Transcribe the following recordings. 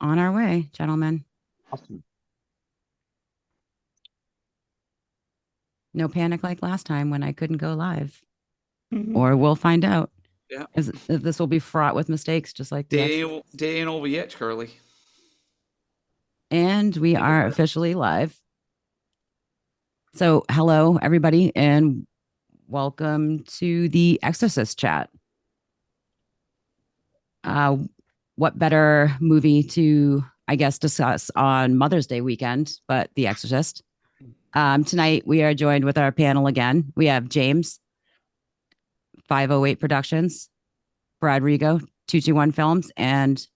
On our way, gentlemen. Awesome. No panic like last time when I couldn't go live, Mhm. or we'll find out. Yeah. This will be fraught with mistakes, just like the Exorcist. Day ain't over yet, Curly. And we are officially live. So, hello, everybody, and welcome to the Exorcist chat. Uh, what better movie to, I guess, discuss on Mother's Day weekend, but The Exorcist? Tonight, we are joined with our panel again. We have James, 508 Productions, Brad Rego, 221 Films, and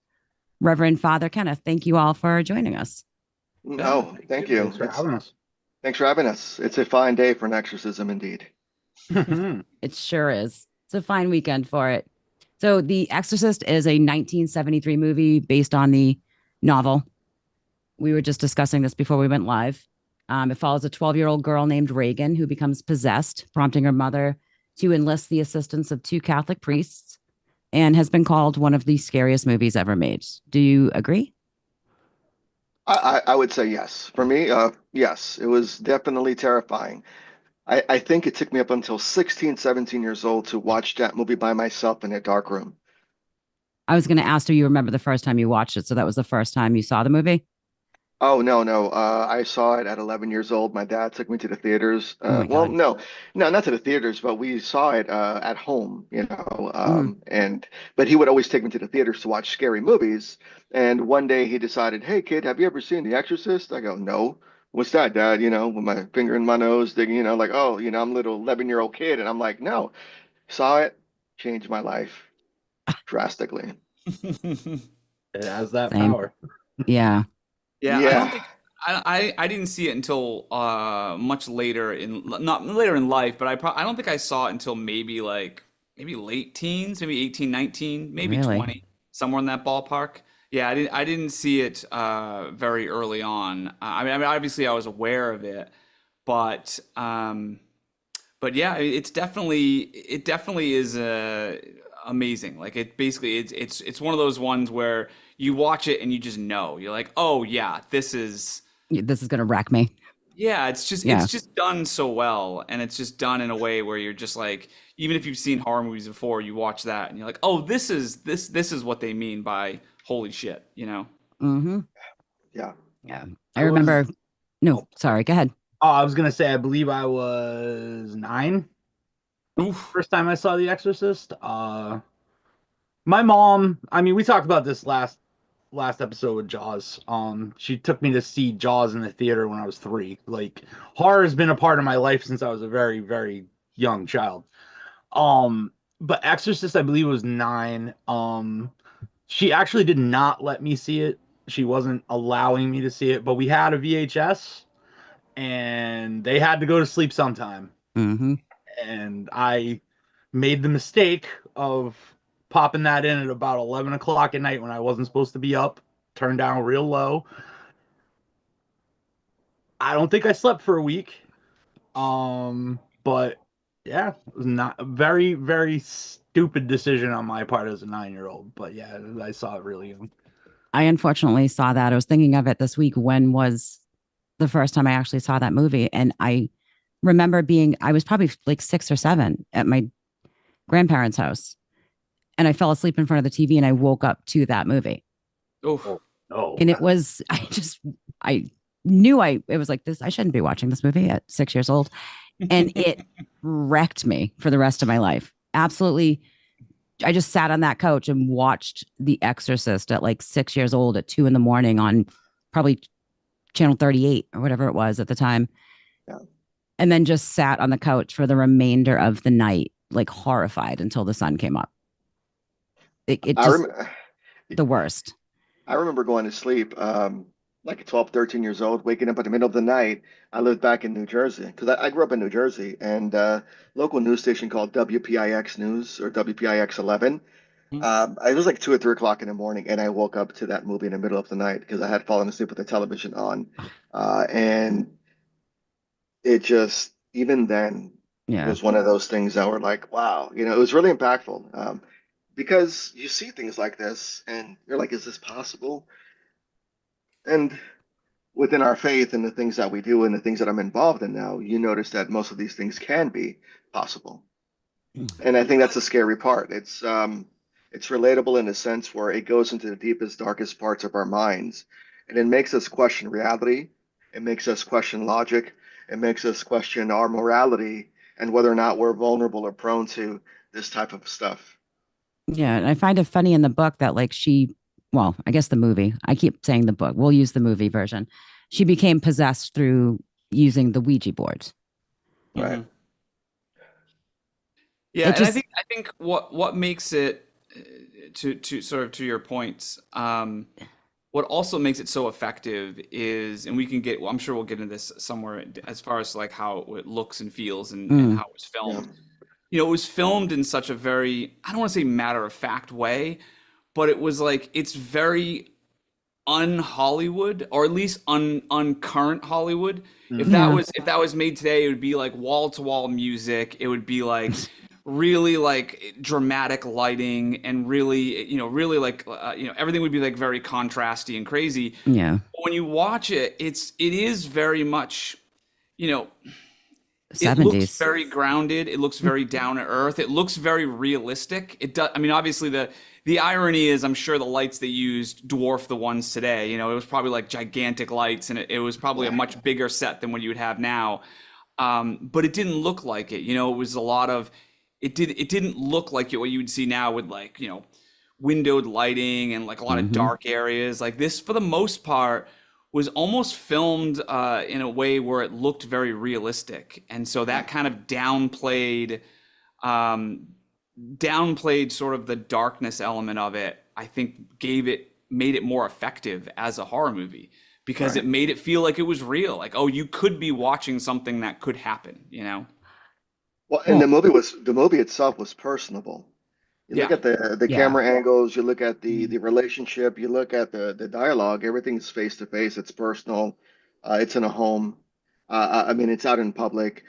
Reverend Father Kenneth. Thank you all for joining us. Oh, thank you. Thanks for having us. Thanks for having us. It's a fine day for an exorcism indeed. It sure is. It's a fine weekend for it. So, The Exorcist is a 1973 movie based on the novel. We were just discussing this before we went live. It follows a 12-year-old girl named Reagan who becomes possessed, prompting her mother to enlist the assistance of two Catholic priests, and has been called one of the scariest movies ever made. Do you agree? I would say yes. For me, yes, it was definitely terrifying. I think it took me up until 16, 17 years old to watch that movie by myself in a dark room. I was going to ask, do you remember the first time you watched it? So that was the first time you saw the movie? Oh, no, no. I saw it at 11 years old. My dad took me to the theaters. Oh my Well, God. no, no, not to the theaters, but we saw it at home, you know. Mm-hmm. But he would always take me to the theaters to watch scary movies. And one day he decided, "Hey, kid, have you ever seen The Exorcist?" I go, "No." "What's that, Dad?" You know, with my finger in my nose, digging, like, oh, I'm a little 11-year-old kid, and I'm like, "No." Saw it, changed my life drastically. It has that Same. power. Yeah. Yeah, I don't Yeah. think I didn't see it until much later in not later in life, but I don't think I saw it until maybe late teens, maybe 18, 19, maybe Really? 20, somewhere in that ballpark. Yeah, I didn't see it very early on. I mean obviously I was aware of it, but yeah, it definitely is amazing. Like it basically it's one of those ones where you watch it and you just know. You're like, "Oh yeah, this is This is going to wreck me. yeah, it's just Yeah. it's just done so well and it's just done in a way where you're just like even if you've seen horror movies before, you watch that and you're like, "Oh, this is what they mean by holy shit," you know? Mm-hmm. Yeah. Yeah. I I was, remember. No, oh, sorry. Go ahead. I was gonna say, I believe I was 9 Oof. first time I saw The Exorcist. My mom, I mean, we talked about this last episode with Jaws. She took me to see Jaws in the theater when I was 3. Like, horror has been a part of my life since I was a very, very young child. Um, but Exorcist, I believe, was 9. She actually did not let me see it. She wasn't allowing me to see it, but we had a VHS and they had to go to sleep sometime. Mm-hmm. And I made the mistake of popping that in at about 11 o'clock at night when I wasn't supposed to be up, turned down real low. I don't think I slept for a week. But yeah, it was not a very, very stupid decision on my part as a 9-year-old. But yeah, I saw it really young. I unfortunately saw that. I was thinking of it this week. When was the first time I actually saw that movie? And I remember I was probably like 6 or 7 at my grandparents' house. And I fell asleep in front of the TV and I woke up to that movie. Oof. Oh no. And it was, I knew it was like this. I shouldn't be watching this movie at 6 years old. And it wrecked me for the rest of my life. Absolutely. I just sat on that couch and watched The Exorcist at like 6 years old at 2 in the morning on probably channel 38 or whatever it was at the time. Yeah. And then just sat on the couch for the remainder of the night, like horrified until the sun came up. It I just, remember. the worst. I remember going to sleep, like 12, 13 years old, waking up in the middle of the night. I lived back in New Jersey because I grew up in New Jersey, and local news station called WPIX News or WPIX 11. It was like 2 or 3 o'clock in the morning, and I woke up to that movie in the middle of the night because I had fallen asleep with the television on. And it just, even then, Yeah. was one of those things that were like, wow, it was really impactful because you see things like this and you're like, is this possible? And within our faith and the things that we do and the things that I'm involved in now, you notice that most of these things can be possible. And I think that's the scary part. It's relatable in a sense where it goes into the deepest, darkest parts of our minds, and it makes us question reality. It makes us question logic. It makes us question our morality and whether or not we're vulnerable or prone to this type of stuff. Yeah, and I find it funny in the book that like well, I guess the movie. I keep saying the book. We'll use the movie version. She became possessed through using the Ouija board. Right. Mhm. Yeah, It and I just think what makes it to sort of to your points, what also makes it so effective is, and we can get, well, I'm sure we'll get into this somewhere as far as like how it looks and feels and mm, how it was Yeah. filmed. You know, it was filmed in such a very, I don't want to say matter of fact way, but it was like it's very un-Hollywood, or at least uncurrent Hollywood. yeah. If that was made today, it would be like wall to wall music. It would be like really like dramatic lighting and really, really like everything would be like very contrasty and crazy. Yeah. But when you watch it, it is very much, you know, it looks 70s. very grounded. It looks very down to earth. It looks very realistic. It does. I mean, obviously the irony is, I'm sure the lights they used dwarf the ones today. You know, it was probably like gigantic lights, and it was probably a much bigger set than what you would have now. But it didn't look like it. You know, it was a lot of. It didn't look like what you would see now with like windowed lighting and like a lot of Hmm. dark areas. Like this, for the most part, was almost filmed in a way where it looked very realistic, and so that kind of um, downplayed sort of the darkness element of it. I think made it more effective as a horror movie because Right. it made it feel like it was real. Like, oh, you could be watching something that could happen. You know? Well, and Well, the movie itself was personable. You look Yeah. at the yeah. camera angles, you look at Mm. the relationship, you look at the dialogue, everything's face to face, it's personal, it's in a home. I mean, it's out in public,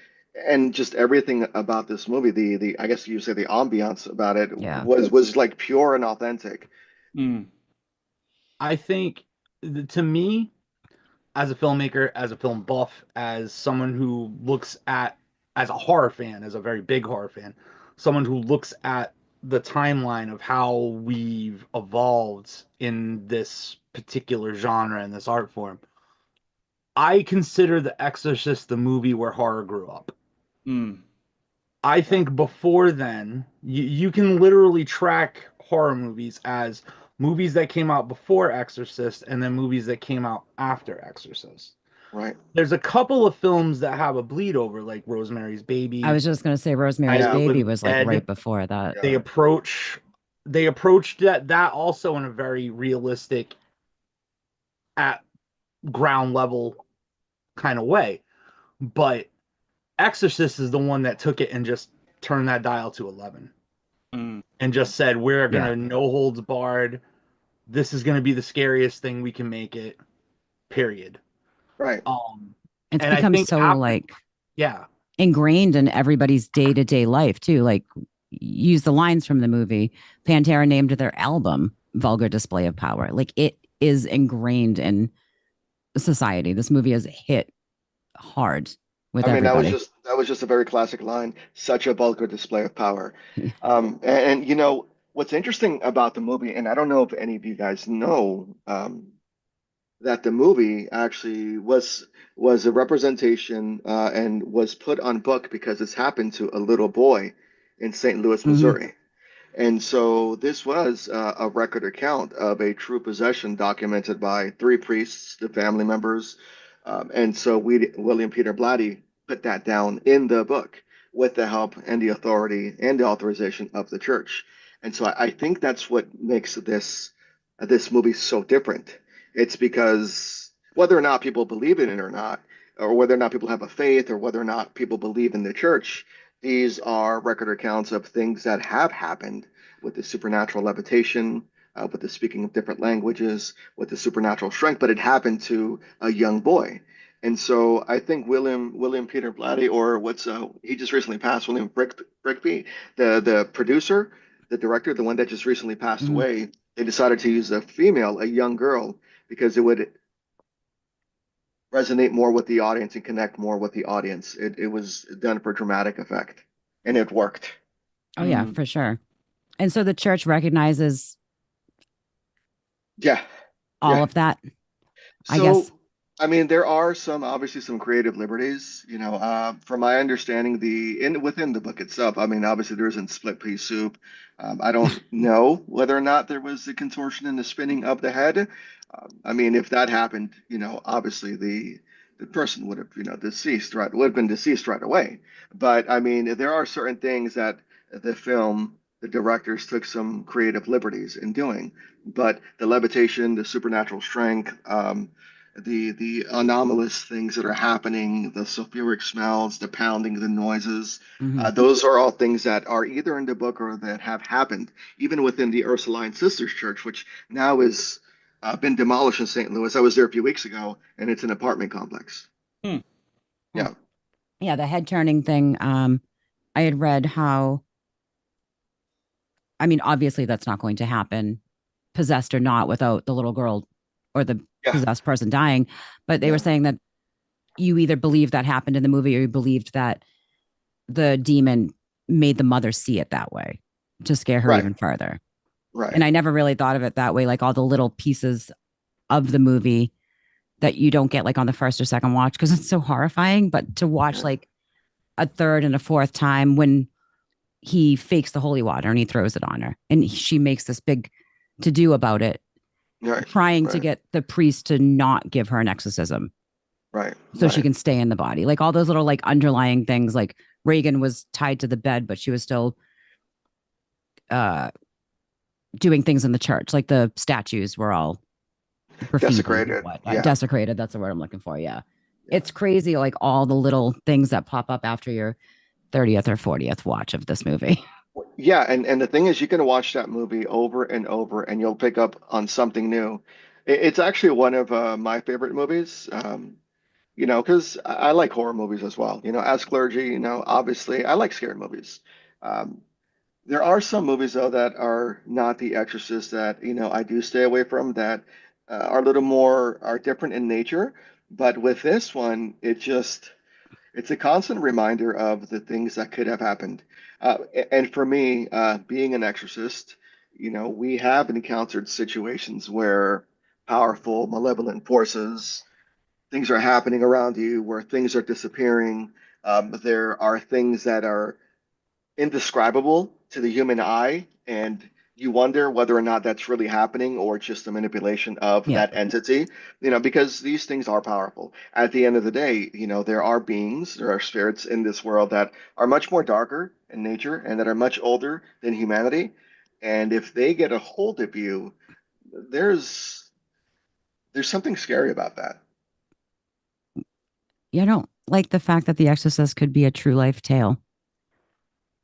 and just everything about this movie, the I guess you say the ambiance about it Yeah. was like pure and authentic. Mm. I think to me, as a filmmaker, as a film buff, as someone who looks at, as a horror fan, as a very big horror fan, someone who looks at the timeline of how we've evolved in this particular genre and this art form, I consider The Exorcist the movie where horror grew up. Mm. I think before then, you can literally track horror movies as movies that came out before Exorcist and then movies that came out after Exorcist. Right. There's a couple of films that have a bleed over, like Rosemary's I Baby, was just gonna say Rosemary's Night Yeah. of the Baby Living was like right Dead. before that. They Yeah. approach they approached that also in a very realistic, at ground level kind of way. But Exorcist is the one that took it and just turned that dial to 11 Mm. and just said, we're Yeah. gonna no holds barred. This is gonna be the scariest thing we can make it. Period. Right. Um, It's and I become think so after, like yeah, ingrained in everybody's day-to-day life too. Like use the lines from the movie. Pantera named their album Vulgar Display of Power. Like it is ingrained in society. This movie has hit hard with I mean, everybody. that was just a very classic line. Such a vulgar display of power. Yeah. And you know what's interesting about the movie, and I don't know if any of you guys know, that the movie actually was a representation and was put on book because this happened to a little boy in St. Louis, Hmm. Missouri. And so this was a record account of a true possession documented by three priests, the family members. And so William Peter Blatty put that down in the book with the help and the authority and the authorization of the church. And so I think that's what makes this movie so different. It's because whether or not people believe in it or not, or whether or not people have a faith, or whether or not people believe in the church, these are record accounts of things that have happened with the supernatural levitation, with the speaking of different languages, with the supernatural strength, but it happened to a young boy. And so I think William Peter Blatty, or what's he just recently passed, William Brickby, the producer, the director, the one that just recently passed Hmm. away, they decided to use a female, a young girl, because it would resonate more with the audience and connect more with the audience. It was done for dramatic effect, and it worked. Oh yeah, Mm. for sure. And so the church recognizes Yeah, all yeah. of that, I guess. So, I mean, there are obviously some creative liberties, from my understanding, within the book itself. I mean, obviously there isn't split pea soup. I don't know whether or not there was the contortion and the spinning of the head. I mean, if that happened, obviously the person would have, would have been deceased right away. But I mean, there are certain things that the directors took some creative liberties in doing. But the levitation, the supernatural strength, the anomalous things that are happening, the sulfuric smells, the pounding, the noises. Hmm. Those are all things that are either in the book or that have happened, even within the Ursuline Sisters Church, which now is been demolished in St. Louis. I was there a few weeks ago, and it's an apartment complex. Hmm. Yeah, Yeah, the head turning thing. I had read how, I mean, obviously that's not going to happen, possessed or not, without the little girl or the yeah, possessed person dying. But they were yeah, saying that you either believe that happened in the movie or you believed that the demon made the mother see it that way to scare her right, even further. right. And I never really thought of it that way, like all the little pieces of the movie that you don't get like on the first or second watch because it's so horrifying. But to watch Yeah, like a third and a fourth time when he fakes the holy water and he throws it on her and she makes this big to do about it, right, trying to right, get the priest to not give her an exorcism right, so she right. can stay in the body. Like all those little like underlying things, like Reagan was tied to the bed, but she was still uh doing things in the church. Like the statues were all graffitied or Desecrated. what, Yeah. desecrated. That's the word I'm looking for. Yeah. Yeah. It's crazy, like all the little things that pop up after your 30th or 40th watch of this movie. Yeah, and the thing is, you can watch that movie over and over, and you'll pick up on something new. It's actually one of my favorite movies, because I like horror movies as well. As clergy, obviously, I like scary movies. Um, there are some movies though that are not The Exorcist that I do stay away from that are a little more are different in nature. But with this one, it's a constant reminder of the things that could have happened. And for me, being an exorcist, we have encountered situations where powerful, malevolent forces, things are happening around you, where things are disappearing. There are things that are indescribable to the human eye, and you wonder whether or not that's really happening or just a manipulation of Yeah. that entity, because these things are powerful. At the end of the day, there are beings, there are spirits in this world that are much more darker in nature and that are much older than humanity. And if they get a hold of you, there's there's something scary about that. You don't like the fact that The Exorcist could be a true life tale.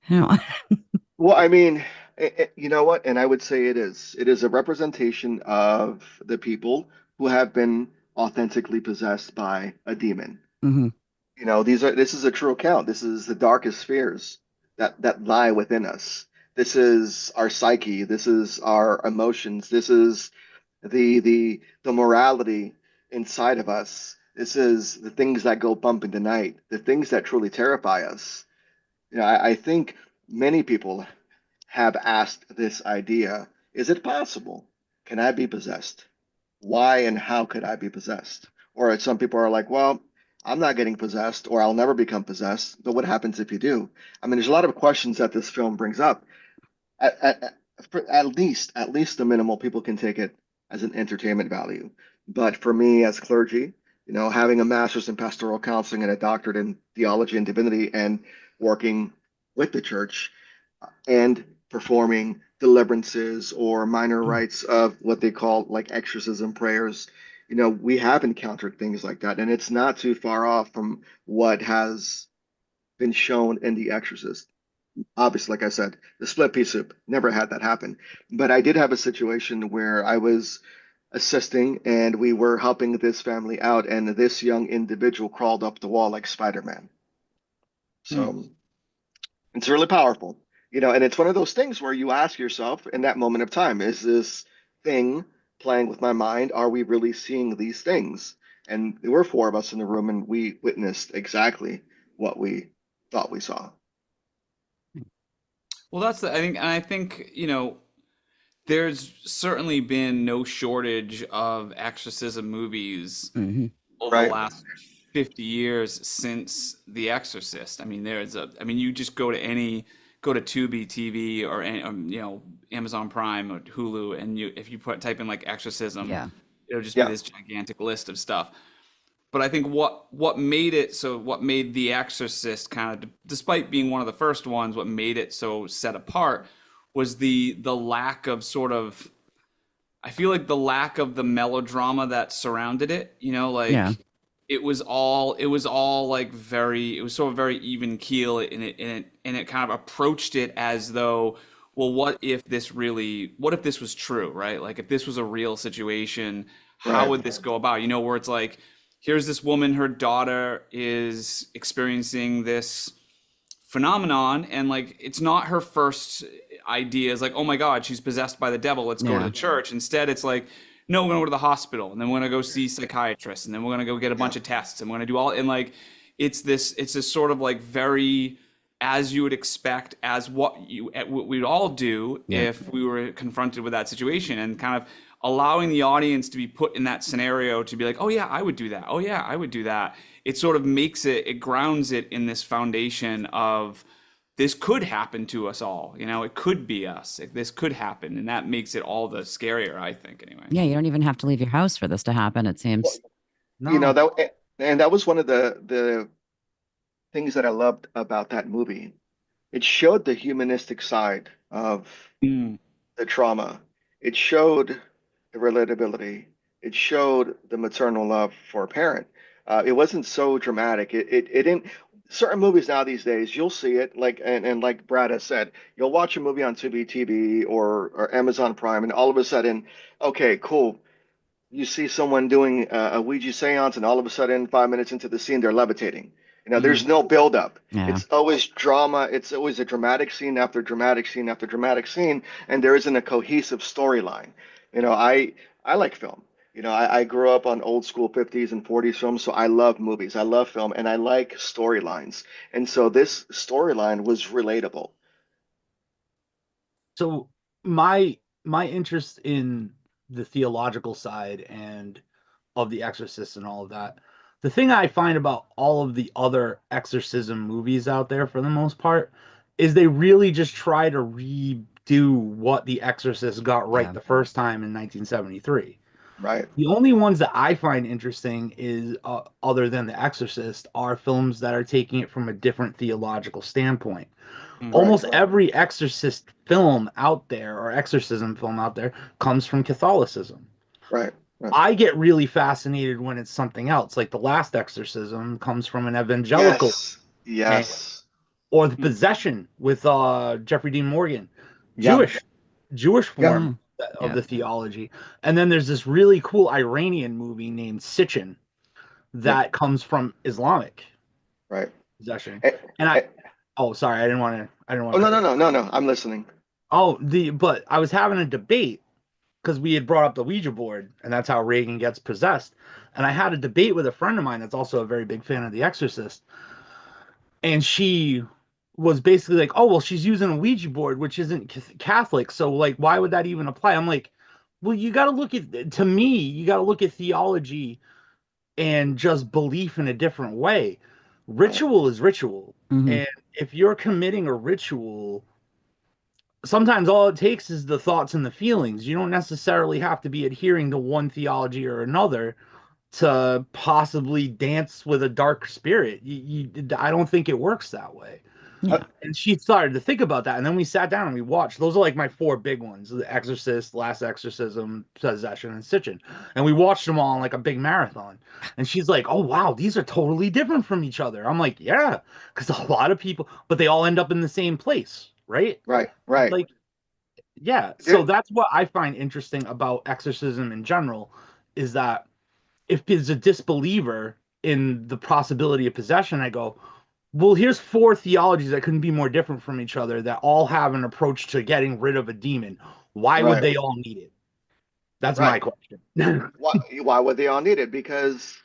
You know, Well, I mean, you know what? And I would say it is. It is a representation of the people who have been authentically possessed by a demon. hmm. This is a true account. This is the darkest fears that lie within us. This is our psyche. This is our emotions. This is the morality inside of us. This is the things that go bump in the night, the things that truly terrify us. I think many people have asked this idea, is it possible? Can I be possessed? Why and how could I be possessed? Or some people are like, well, I'm not getting possessed, or I'll never become possessed. But what happens if you do? I mean, there's a lot of questions that this film brings up. At least the minimal, people can take it as an entertainment value. But for me, as clergy, having a master's in pastoral counseling and a doctorate in theology and divinity, and working with the church, and performing deliverances or minor rites of what they call like exorcism prayers. We have encountered things like that, and it's not too far off from what has been shown in The Exorcist. Obviously, like I said, the split pea soup never had that happen, but I did have a situation where I was assisting and we were helping this family out, and this young individual crawled up the wall like Spider-Man. Hmm. So it's really powerful, and it's one of those things where you ask yourself in that moment of time, is this thing playing with my mind? Are we really seeing these things? And there were four of us in the room, and we witnessed exactly what we thought we saw. Well, I think, there's certainly been no shortage of exorcism movies Hmm. over the Right, last 50 years since The Exorcist. I mean, you just go to Tubi TV or, Amazon Prime or Hulu, and if you type in like exorcism, Yeah. it'll just be yeah, this gigantic list of stuff. But I think what made The Exorcist kind of, despite being one of the first ones, what made it so set apart was the lack of sort of, I feel like the lack of the melodrama that surrounded it. Yeah. Like it was all like it was sort of very even keel, and it kind of approached it as though, well, what if this was true, right? Like if this was a real situation, how right, would this go about? Where it's like, here's this woman, her daughter is experiencing this phenomenon, and like it's not her first idea is like, oh my god, she's possessed by the devil, let's go to Yeah. the church. Instead it's like, no, we're gonna go to the hospital, and then we're gonna go see psychiatrists, and then we're gonna go get a yeah, bunch of tests, and we're gonna do all, and like it's this sort of like very, as you would expect, as what we'd all do Yeah. if we were confronted with that situation, and kind of allowing the audience to be put in that scenario, to be like, oh yeah, I would do that, oh yeah, I would do that. It sort of it grounds it in this foundation of, this could happen to us all. It could be us. This could happen, and that makes it all the scarier, I think, anyway. Yeah. You don't even have to leave your house for this to happen, it well, seems. No. that was one of the things that I loved about that movie. It showed the humanistic side of Mm, the trauma. It showed the relatability. It showed the maternal love for a parent. It wasn't so dramatic. It didn't. Certain movies now these days, you'll see it like, and like Brad has said, you'll watch a movie on Tubi TV or Amazon Prime, and all of a sudden, okay, cool. You see someone doing a Ouija seance, and all of a sudden, 5 minutes into the scene, they're levitating. There's mm. no build up. Yeah. It's always drama. It's always a dramatic scene after dramatic scene after dramatic scene, and there isn't a cohesive storyline. I like film. I grew up on old school 50s and 40s films, so I love movies. I love film, and I like storylines. And so this storyline was relatable. So my interest in the theological side and of The Exorcist and all of that, the thing I find about all of the other exorcism movies out there, for the most part, is they really just try to redo what The Exorcist got right Yeah. the first time in 1973. Right, The only ones that I find interesting is, other than The Exorcist, are films that are taking it from a different theological standpoint. Mm. right, Almost every exorcist film out there, or exorcism film out there, comes from Catholicism. right, right. I get really fascinated when it's something else, like The Last Exorcism comes from an evangelical, Yes, and, yes. or The Mm. Possession with Jeffrey Dean Morgan, Yep, Jewish yep, form Yeah. of Yeah. the theology. And then there's this really cool Iranian movie named Sitchin yep, that comes from Islamic right. possession. Eh, And eh, oh, sorry, I didn't want oh, to no, cut no, you. no, no, no. I'm listening. Oh, but I was having a debate because we had brought up the Ouija board, and that's how Reagan gets possessed. And I had a debate with a friend of mine that's also a very big fan of The Exorcist, and she was basically like, "Oh, well, she's using a Ouija board, which isn't Catholic, so like, why would that even apply?" I'm like, "Well, you got to look at, to me, you got to look at theology and just belief in a different way. Right, Ritual is ritual, Hmm. and if you're committing a ritual." Sometimes all it takes is the thoughts and the feelings. You don't necessarily have to be adhering to one theology or another to possibly dance with a dark spirit. I don't think it works that way. uh, Yeah. And she started to think about that, and then we sat down and we watched. Those are like my four big ones: The Exorcist, Last Exorcism, Possession, and Sitchin. And we watched them all in like a big marathon. And she's like, "Oh wow, these are totally different from each other." I'm like, "Yeah," because a lot of people, but they all end up in the same place, right? right, right. Like, yeah. So There, that's what I find interesting about exorcism in general, is that if it's a disbeliever in the possibility of possession, I go, well, here's four theologies that couldn't be more different from each other that all have an approach to getting rid of a demon. Why would right, they all need it? That's my right. question. Why would they all need it? Because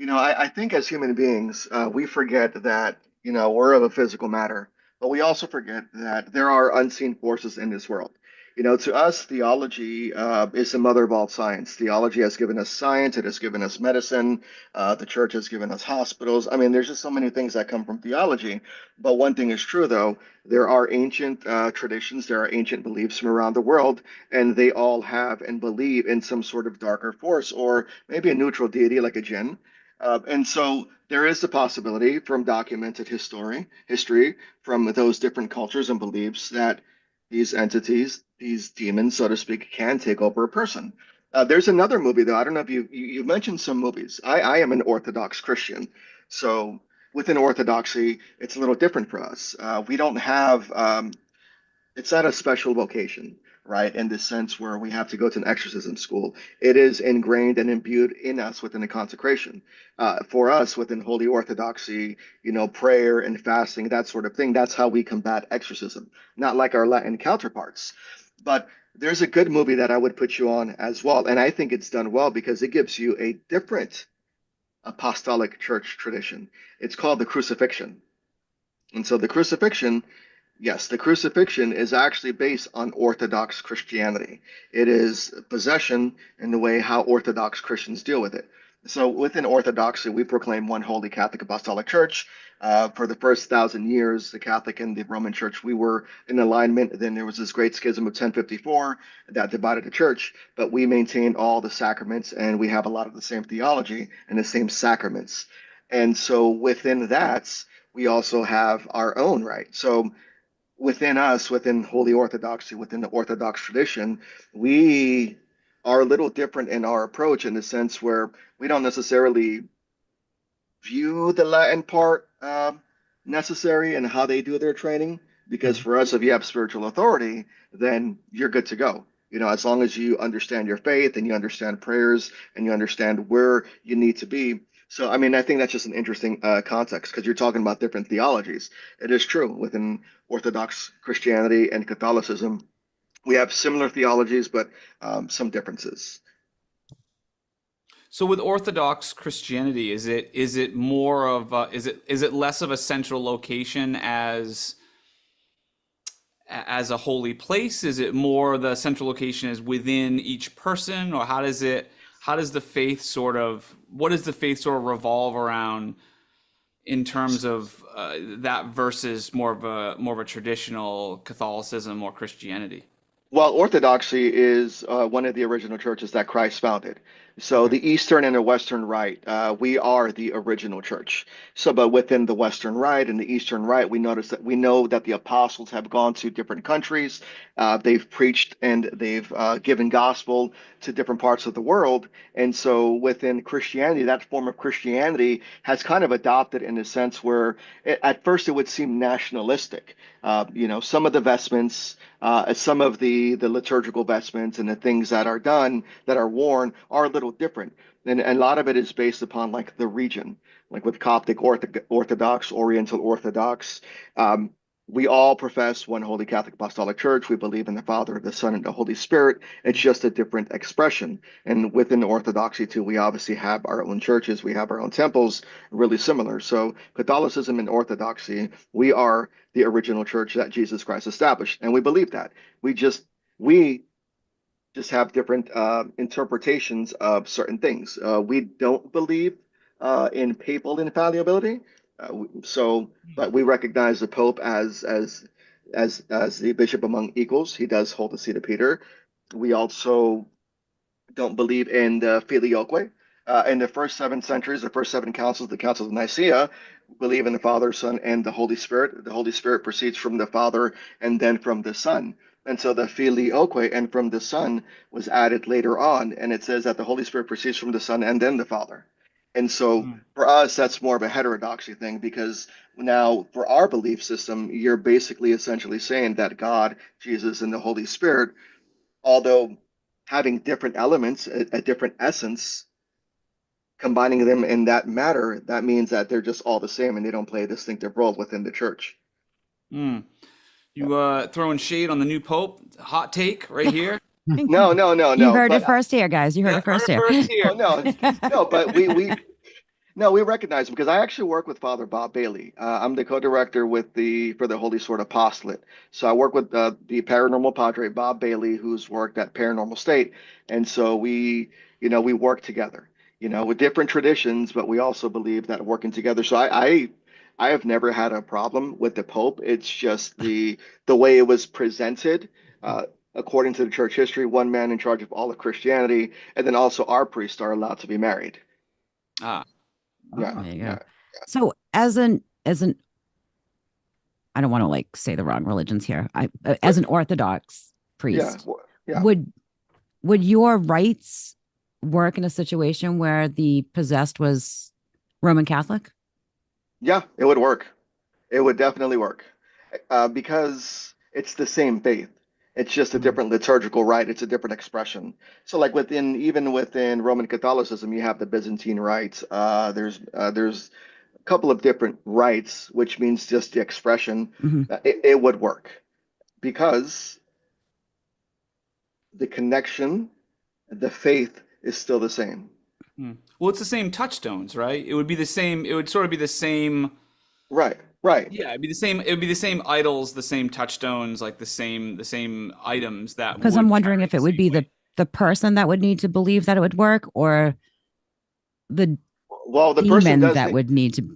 I think as human beings, we forget that, we're of a physical matter, but we also forget that there are unseen forces in this world. To us, theology is the mother of all science. Theology has given us science, it has given us medicine, the church has given us hospitals. I mean, there's just so many things that come from theology. But one thing is true, though, there are ancient traditions, there are ancient beliefs from around the world, and they all have and believe in some sort of darker force or maybe a neutral deity like a jinn. And so there is the possibility from documented history from those different cultures and beliefs that these entities, these demons, so to speak, can take over a person. There's another movie though. I don't know if you mentioned some movies. I am an Orthodox Christian, so within Orthodoxy, it's a little different for us. We don't have it's at a special vocation, right? In the sense where we have to go to an exorcism school. It is ingrained and imbued in us within the consecration. For us, within Holy Orthodoxy, prayer and fasting, that sort of thing, that's how we combat exorcism, not like our Latin counterparts. But there's a good movie that I would put you on as well. And I think it's done well because it gives you a different apostolic church tradition. It's called the crucifixion. And so the crucifixion, yes, the crucifixion is actually based on Orthodox Christianity. It is possession in the way how Orthodox Christians deal with it. So within Orthodoxy, we proclaim one holy Catholic Apostolic Church. For the first 1,000 years, the Catholic and the Roman Church, we were in alignment. Then there was this great schism of 1054 that divided the church, but we maintain all the sacraments and we have a lot of the same theology and the same sacraments. And so within that, we also have our own, right? So within us, within Holy Orthodoxy, within the Orthodox tradition, we are a little different in our approach in the sense where we don't necessarily view the Latin part necessary and how they do their training. Because for us, if you have spiritual authority, then you're good to go. As long as you understand your faith and you understand prayers and you understand where you need to be. So, I mean, I think that's just an interesting context because you're talking about different theologies. It is true within Orthodox Christianity and Catholicism, we have similar theologies, but some differences. So with Orthodox Christianity, is it more of is it less of a central location as a holy place? Is it more the central location is within each person, or how does the faith sort of revolve around in terms of that versus more of a traditional Catholicism or Christianity? Well, Orthodoxy is one of the original churches that Christ founded. So Okay. the Eastern and the Western Rite, we are the original church. So, but within the Western Rite and the Eastern Rite, we know that the apostles have gone to different countries. They've preached and they've given gospel to different parts of the world. And so within Christianity, that form of Christianity has kind of adopted in a sense where at first it would seem nationalistic. Some of the vestments, some of the liturgical vestments and the things that are done that are worn are a little different, and a lot of it is based upon like the region, like with Coptic Orthodox, Oriental Orthodox. We all profess one Holy Catholic Apostolic Church. We believe in the Father, the Son, and the Holy Spirit. It's just a different expression. And within Orthodoxy too, we obviously have our own churches. We have our own temples, really similar. So Catholicism and Orthodoxy, we are the original church that Jesus Christ established, and we believe that. We just have different interpretations of certain things. We don't believe in papal infallibility, but we recognize the Pope as the bishop among equals. He does hold the seat of Peter. We also don't believe in the filioque. In the first 7 centuries, the first 7 councils, the Council of Nicaea, believe in the Father, Son, and the Holy Spirit. The Holy Spirit proceeds from the Father and then from the Son. And so the filioque and from the Son was added later on. And it says that the Holy Spirit proceeds from the Son and then the Father. And so for us, that's more of a heterodoxy thing because now for our belief system, you're basically essentially saying that God, Jesus, and the Holy Spirit, although having different elements, a different essence, combining them in that matter, that means that they're just all the same and they don't play a distinctive role within the church. Mm. You throwing shade on the new Pope? Hot take right here. No, You heard it but first here, guys. You heard it first here. First here. no, but we No, we recognize him because I actually work with Father Bob Bailey. I'm the co-director for the Holy Sword Apostolate. So I work with the paranormal padre Bob Bailey, who's worked at Paranormal State, and so we work together. With different traditions, but we also believe that working together. So I have never had a problem with the Pope. It's just the way it was presented. According to the church history, one man in charge of all of Christianity, and then also our priests are allowed to be married. Ah, Yeah, There you go. yeah. So as an I don't want to like say the wrong religions here. As an Orthodox Yeah, priest, yeah, would your rights work in a situation where the possessed was Roman Catholic? yeah, it would work. It would definitely work because it's the same faith. It's just a Mm. different liturgical rite. It's a different expression. So, like even within Roman Catholicism, you have the Byzantine rites. There's a couple of different rites, which means just the expression. Mhm. It would work because the connection, the faith is still the same. well, it's the same touchstones, right? It would be the same. It would sort of be the same. Right, right. Yeah, it'd be the same. It would be the same idols, the same touchstones, like the same items that Because I'm would wondering carry if the it would same be weight. the person that would need to believe that it would work, or the Well, the person demon does that need. would need to Well,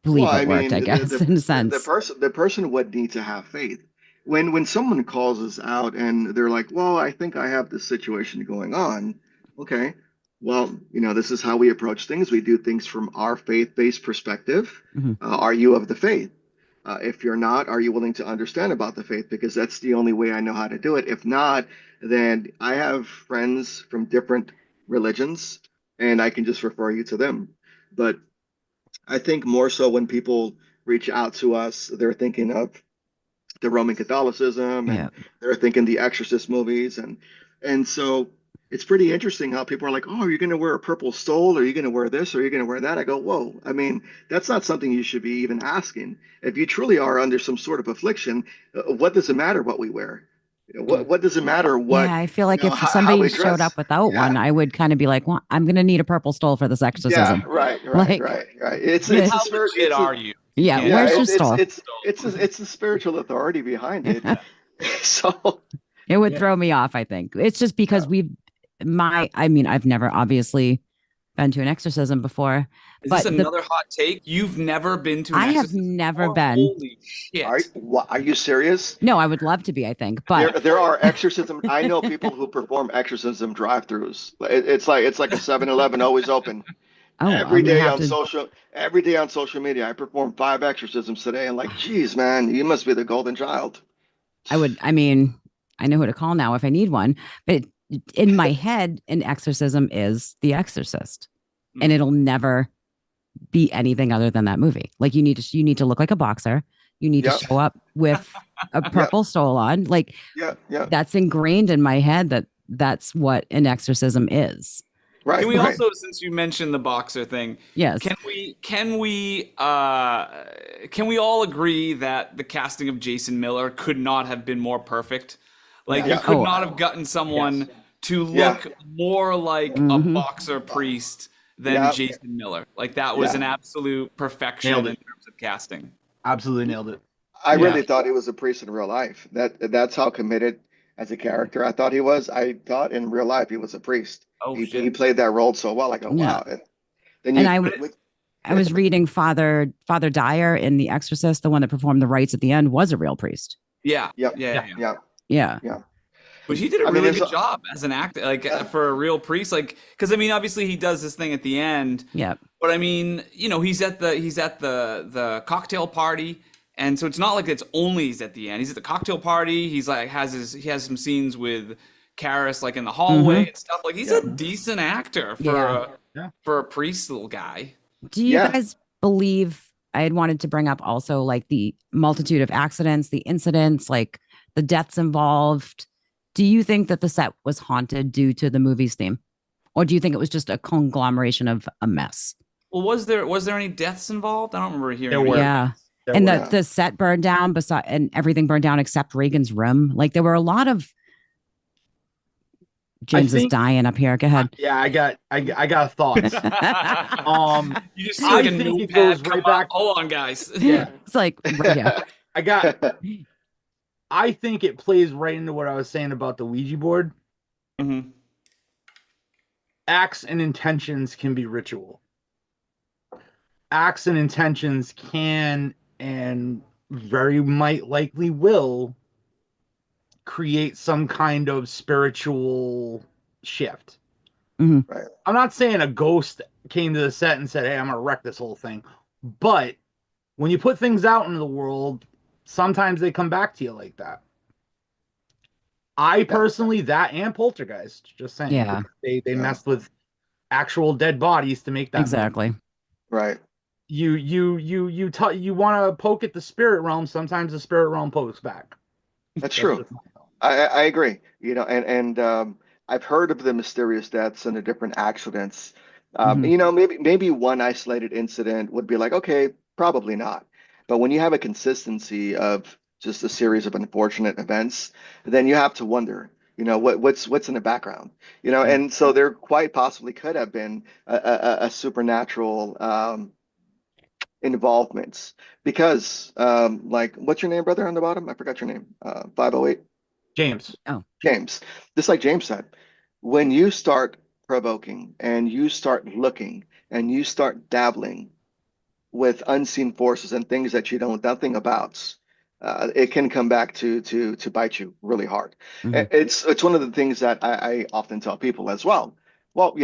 believe it I worked, mean, I guess, in a sense. the person would need to have faith. When someone calls us out and they're like, "Well, I think I have this situation going on." Okay. Well, this is how we approach things. We do things from our faith-based perspective. Mhm. Are you of the faith? If you're not, are you willing to understand about the faith? Because that's the only way I know how to do it. If not, then I have friends from different religions, and I can just refer you to them. But I think more so when people reach out to us, they're thinking of the Roman Catholicism Yeah. and they're thinking the Exorcist movies and so it's pretty interesting how people are like, "Oh, are you going to wear a purple stole? Are you going to wear this? Or are you going to wear that?" I go, "Whoa! I mean, that's not something you should be even asking. If you truly are under some sort of affliction, what does it matter what we wear? What does it matter Yeah, I feel like if how somebody we showed up dress? without one, Yeah, I would kind of be like, well, I'm going to need a purple stole for this yeah, exorcism. right, right, Like, right, right. It's I mean, it's yeah, a how spirit. legit are you? You can't Yeah, where's your go it's stole? it's stole. it's the spiritual authority behind it. Yeah. So It would Yeah. throw me off, I think. It's just yeah, because I mean, I've never obviously been to an exorcism before, Is this but another hot take? You've never been to an I have exorcism never before? been. Holy shit. are you serious? No, I would love to be, I think, but There are exorcism. I know people who perform exorcism drive-throughs. It's like a 7-Eleven always open. oh, I'm gonna have to. Every day on social media, I performed 5 exorcisms today, and like, geez, man, you must be the golden child. I mean, I know who to call now if I need one, but in my head, an exorcism is The Exorcist, and Mm. it'll never be anything other than that movie. Like you need to look like a boxer. You need to Yep, show up with a yep, purple stole on. Like yep, yep. that's ingrained in my head that that's what an exorcism is. Can Right, we right. also, since you mentioned the boxer thing, Yes. can we all agree that the casting of Jason Miller could not have been more perfect? Like you Yeah, could Oh, not have gotten someone Yes. to yeah, look more like a mhm. boxer priest than yeah, Jason Miller. Like that was yeah. an absolute perfection Nailed in it. terms of casting. Absolutely nailed it. I Yeah. really thought he was a priest in real life. That's how committed as a character I thought he was. I thought in real life he was a priest. Oh He shit. played that role so well. I go, Yeah. wow. And then And you, But it, I was reading Father Dyer in The Exorcist, the one that performed the rites at the end, was a real priest. yeah, yep, yeah, Yeah. yeah. yeah, Yeah. yeah. But he did a I mean, really there's good job as an actor, like yeah, for a real priest. Like, because I mean, obviously he does this thing at the end, Yeah. but I mean, he's at the cocktail party, and so it's not like it's only he's at the end. He's at the cocktail party. He's like he has some scenes with Karis like in the hallway Mhm. and stuff. Like he's yeah, a decent actor Yeah. Yeah. for a priest little guy. Do you yeah. guys believe I had wanted to bring up also like the multitude of accidents, the incidents, like the deaths involved? Do you think that the set was haunted due to the movie's theme? Or do you think it was just a conglomeration of a mess? Well, was there any deaths involved? I don't remember hearing There any were. Yeah. deaths. There And were. Yeah. the set burned down and everything burned down except Reagan's room. Like there were a lot of James is think dying up here. Go ahead. yeah, I got thoughts. You just see I like a think it notepad goes come right back. up. Hold on, guys. Yeah, It's like right here. I think it plays right into what I was saying about the Ouija board. Mm-hmm. Acts and intentions can be ritual. Acts and intentions can and very might likely will create some kind of spiritual shift. Mhm. Right. I'm not saying a ghost came to the set and said, "Hey, I'm gonna wreck this whole thing," but when you put things out into the world, sometimes they come back to you like that. I personally, that and Poltergeist, just saying, Yeah, they Yeah. messed with actual dead bodies to make that movie. exactly. Right. You want to poke at the spirit realm. Sometimes the spirit realm pokes back. That's That's true. just my thought. I agree. And I've heard of the mysterious deaths and the different accidents. Mhm. Maybe one isolated incident would be like, okay, probably not. But when you have a consistency of just a series of unfortunate events, then you have to wonder, what's in the background, Yeah. and so there quite possibly could have been a supernatural involvements because, like, what's your name, brother, on the bottom? I forgot your name. 508. James. Oh, James, just like James said, when you start provoking and you start looking and you start dabbling with unseen forces and things that you know nothing about, it can come back to bite you really hard. mhm. It's one of the things that I often tell people as well. Well,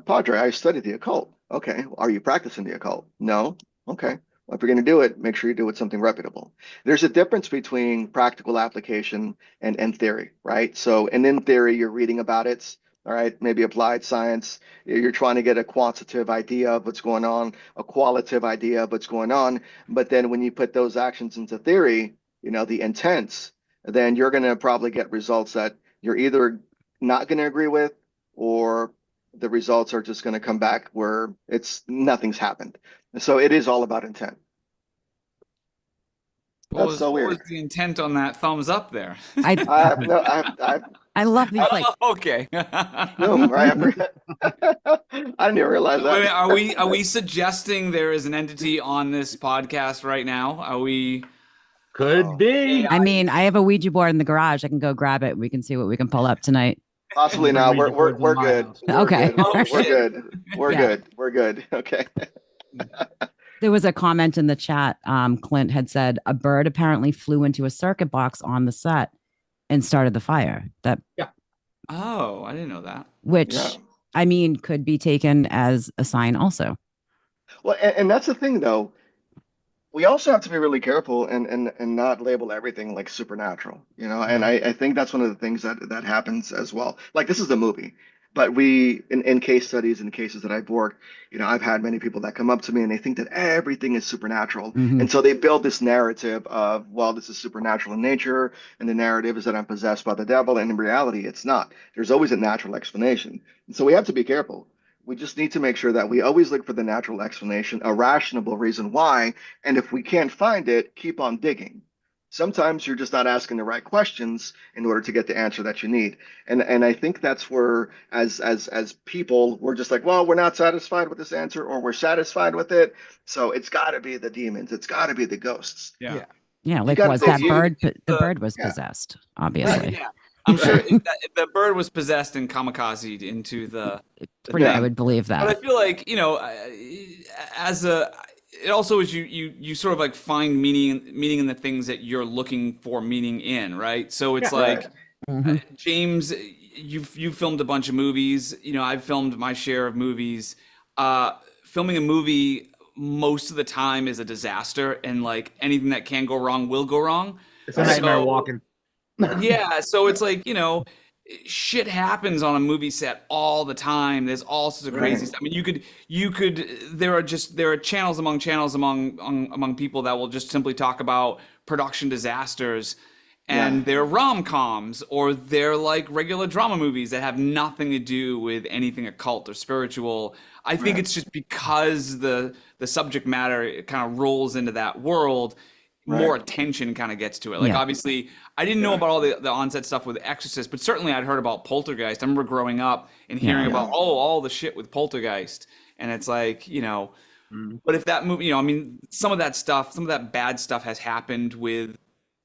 Padre, I studied the occult. Okay, are you practicing the occult? No. Okay. Well, if you're going to do it, make sure you do it something reputable. There's a difference between practical application and theory, right? So, and in theory, you're reading about it, all right, maybe applied science. You're trying to get a quantitative idea of what's going on, a qualitative idea of what's going on. But then when you put those actions into theory, the intents, then you're going to probably get results that you're either not going to agree with, or the results are just going to come back where it's nothing's happened. So it is all about intent. That's so What was weird. the intent on that thumbs up there? I I have no, I have I love these like Oh, okay. no, right? I forgot. I didn't even realize Wait, that. are we suggesting there is an entity on this podcast right now? Are we? Could Oh, be. I mean, I have a Ouija board in the garage. I can go grab it. We can see what we can pull up tonight. possibly Don't bring not. Ouija boards in my Good. house. We're Okay. good. Oh We're shit. good. We're Yeah. good. We're good. Okay. There was a comment in the chat. Clint had said a bird apparently flew into a circuit box on the set and started the fire. That Yeah. Oh, I didn't know that. Yeah. which I mean could be taken as a sign also. Well, and that's the thing, though. We also have to be really careful and not label everything like supernatural, and I think that's one of the things that happens as well. Like, this is a movie, but we in case studies and cases that I've worked, I've had many people that come up to me and they think that everything is supernatural, Mhm. and so they build this narrative of, well, this is supernatural in nature, and the narrative is that I'm possessed by the devil, and in reality it's not. There's always a natural explanation, and so we have to be careful. We just need to make sure that we always look for the natural explanation, a rational reason why, and if we can't find it, keep on digging. Sometimes you're just not asking the right questions in order to get the answer that you need. And I think that's where, as people, we're just like, well, we're not satisfied with this answer, or we're satisfied with it. So it's got to be the demons. It's got to be the ghosts. Yeah. Yeah. Yeah, You like got to was dig. that bird the bird was Yeah. possessed, Right, obviously. yeah. I'm sure Right. the bird was possessed and kamikazed into the Pretty, I thing. would believe But I that. feel like, as a, it also is you sort of like find meaning in the things that you're looking for meaning in, right? So it's Yeah. like Right. Mhm. James, you've filmed a bunch of movies. I've filmed my share of movies. Filming a movie most of the time is a disaster, and like anything that can go wrong will go wrong. It's a nightmare So walking. yeah, so it's like, shit happens on a movie set all the time. There's all sorts of crazy Right. stuff. I mean, there are channels among people that will just simply talk about production disasters, Yeah. and they're rom-coms or they're like regular drama movies that have nothing to do with anything occult or spiritual. I think Right. it's just because the subject matter kind of rolls into that world. more Right. attention kind of gets to it. Like Yeah. obviously, I didn't know Yeah. about all the onset stuff with Exorcist, but certainly I'd heard about Poltergeist. I remember growing up and hearing Yeah. about Yeah. all the shit with Poltergeist, and it's like, Mhm. but if that movie, I mean, some of that stuff, some of that bad stuff has happened with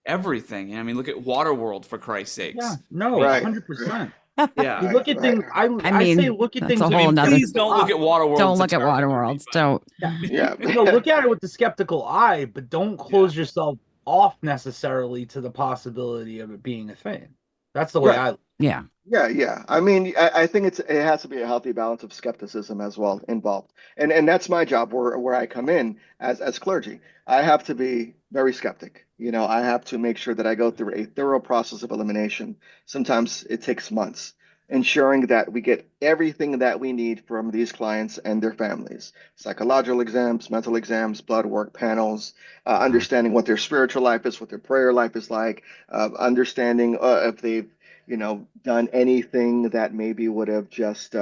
everything. I mean, look at Waterworld for Christ's Yeah, sakes. no, Right. 100%. Yeah. You Right. look at Right. things. I I say mean, look at that's things a with I whole mean, nother. please skeptical don't look eye. at Waterworld. Don't It's a look at terrible movie, Waterworld. but Don't. Yeah, Yeah. no, look at it with the skeptical eye, but don't yeah. close yourself off necessarily to the possibility of it being a thing. That's the way Right. I. Yeah. Yeah, yeah. I mean, I think it has to be a healthy balance of skepticism as well involved. And that's my job where I come in as clergy. I have to be very skeptic. I have to make sure that I go through a thorough process of elimination. Sometimes it takes months, ensuring that we get everything that we need from these clients and their families. Psychological exams, mental exams, blood work, panels, Wow. understanding what their spiritual life is, what their prayer life is like, understanding if they've done anything that maybe would have just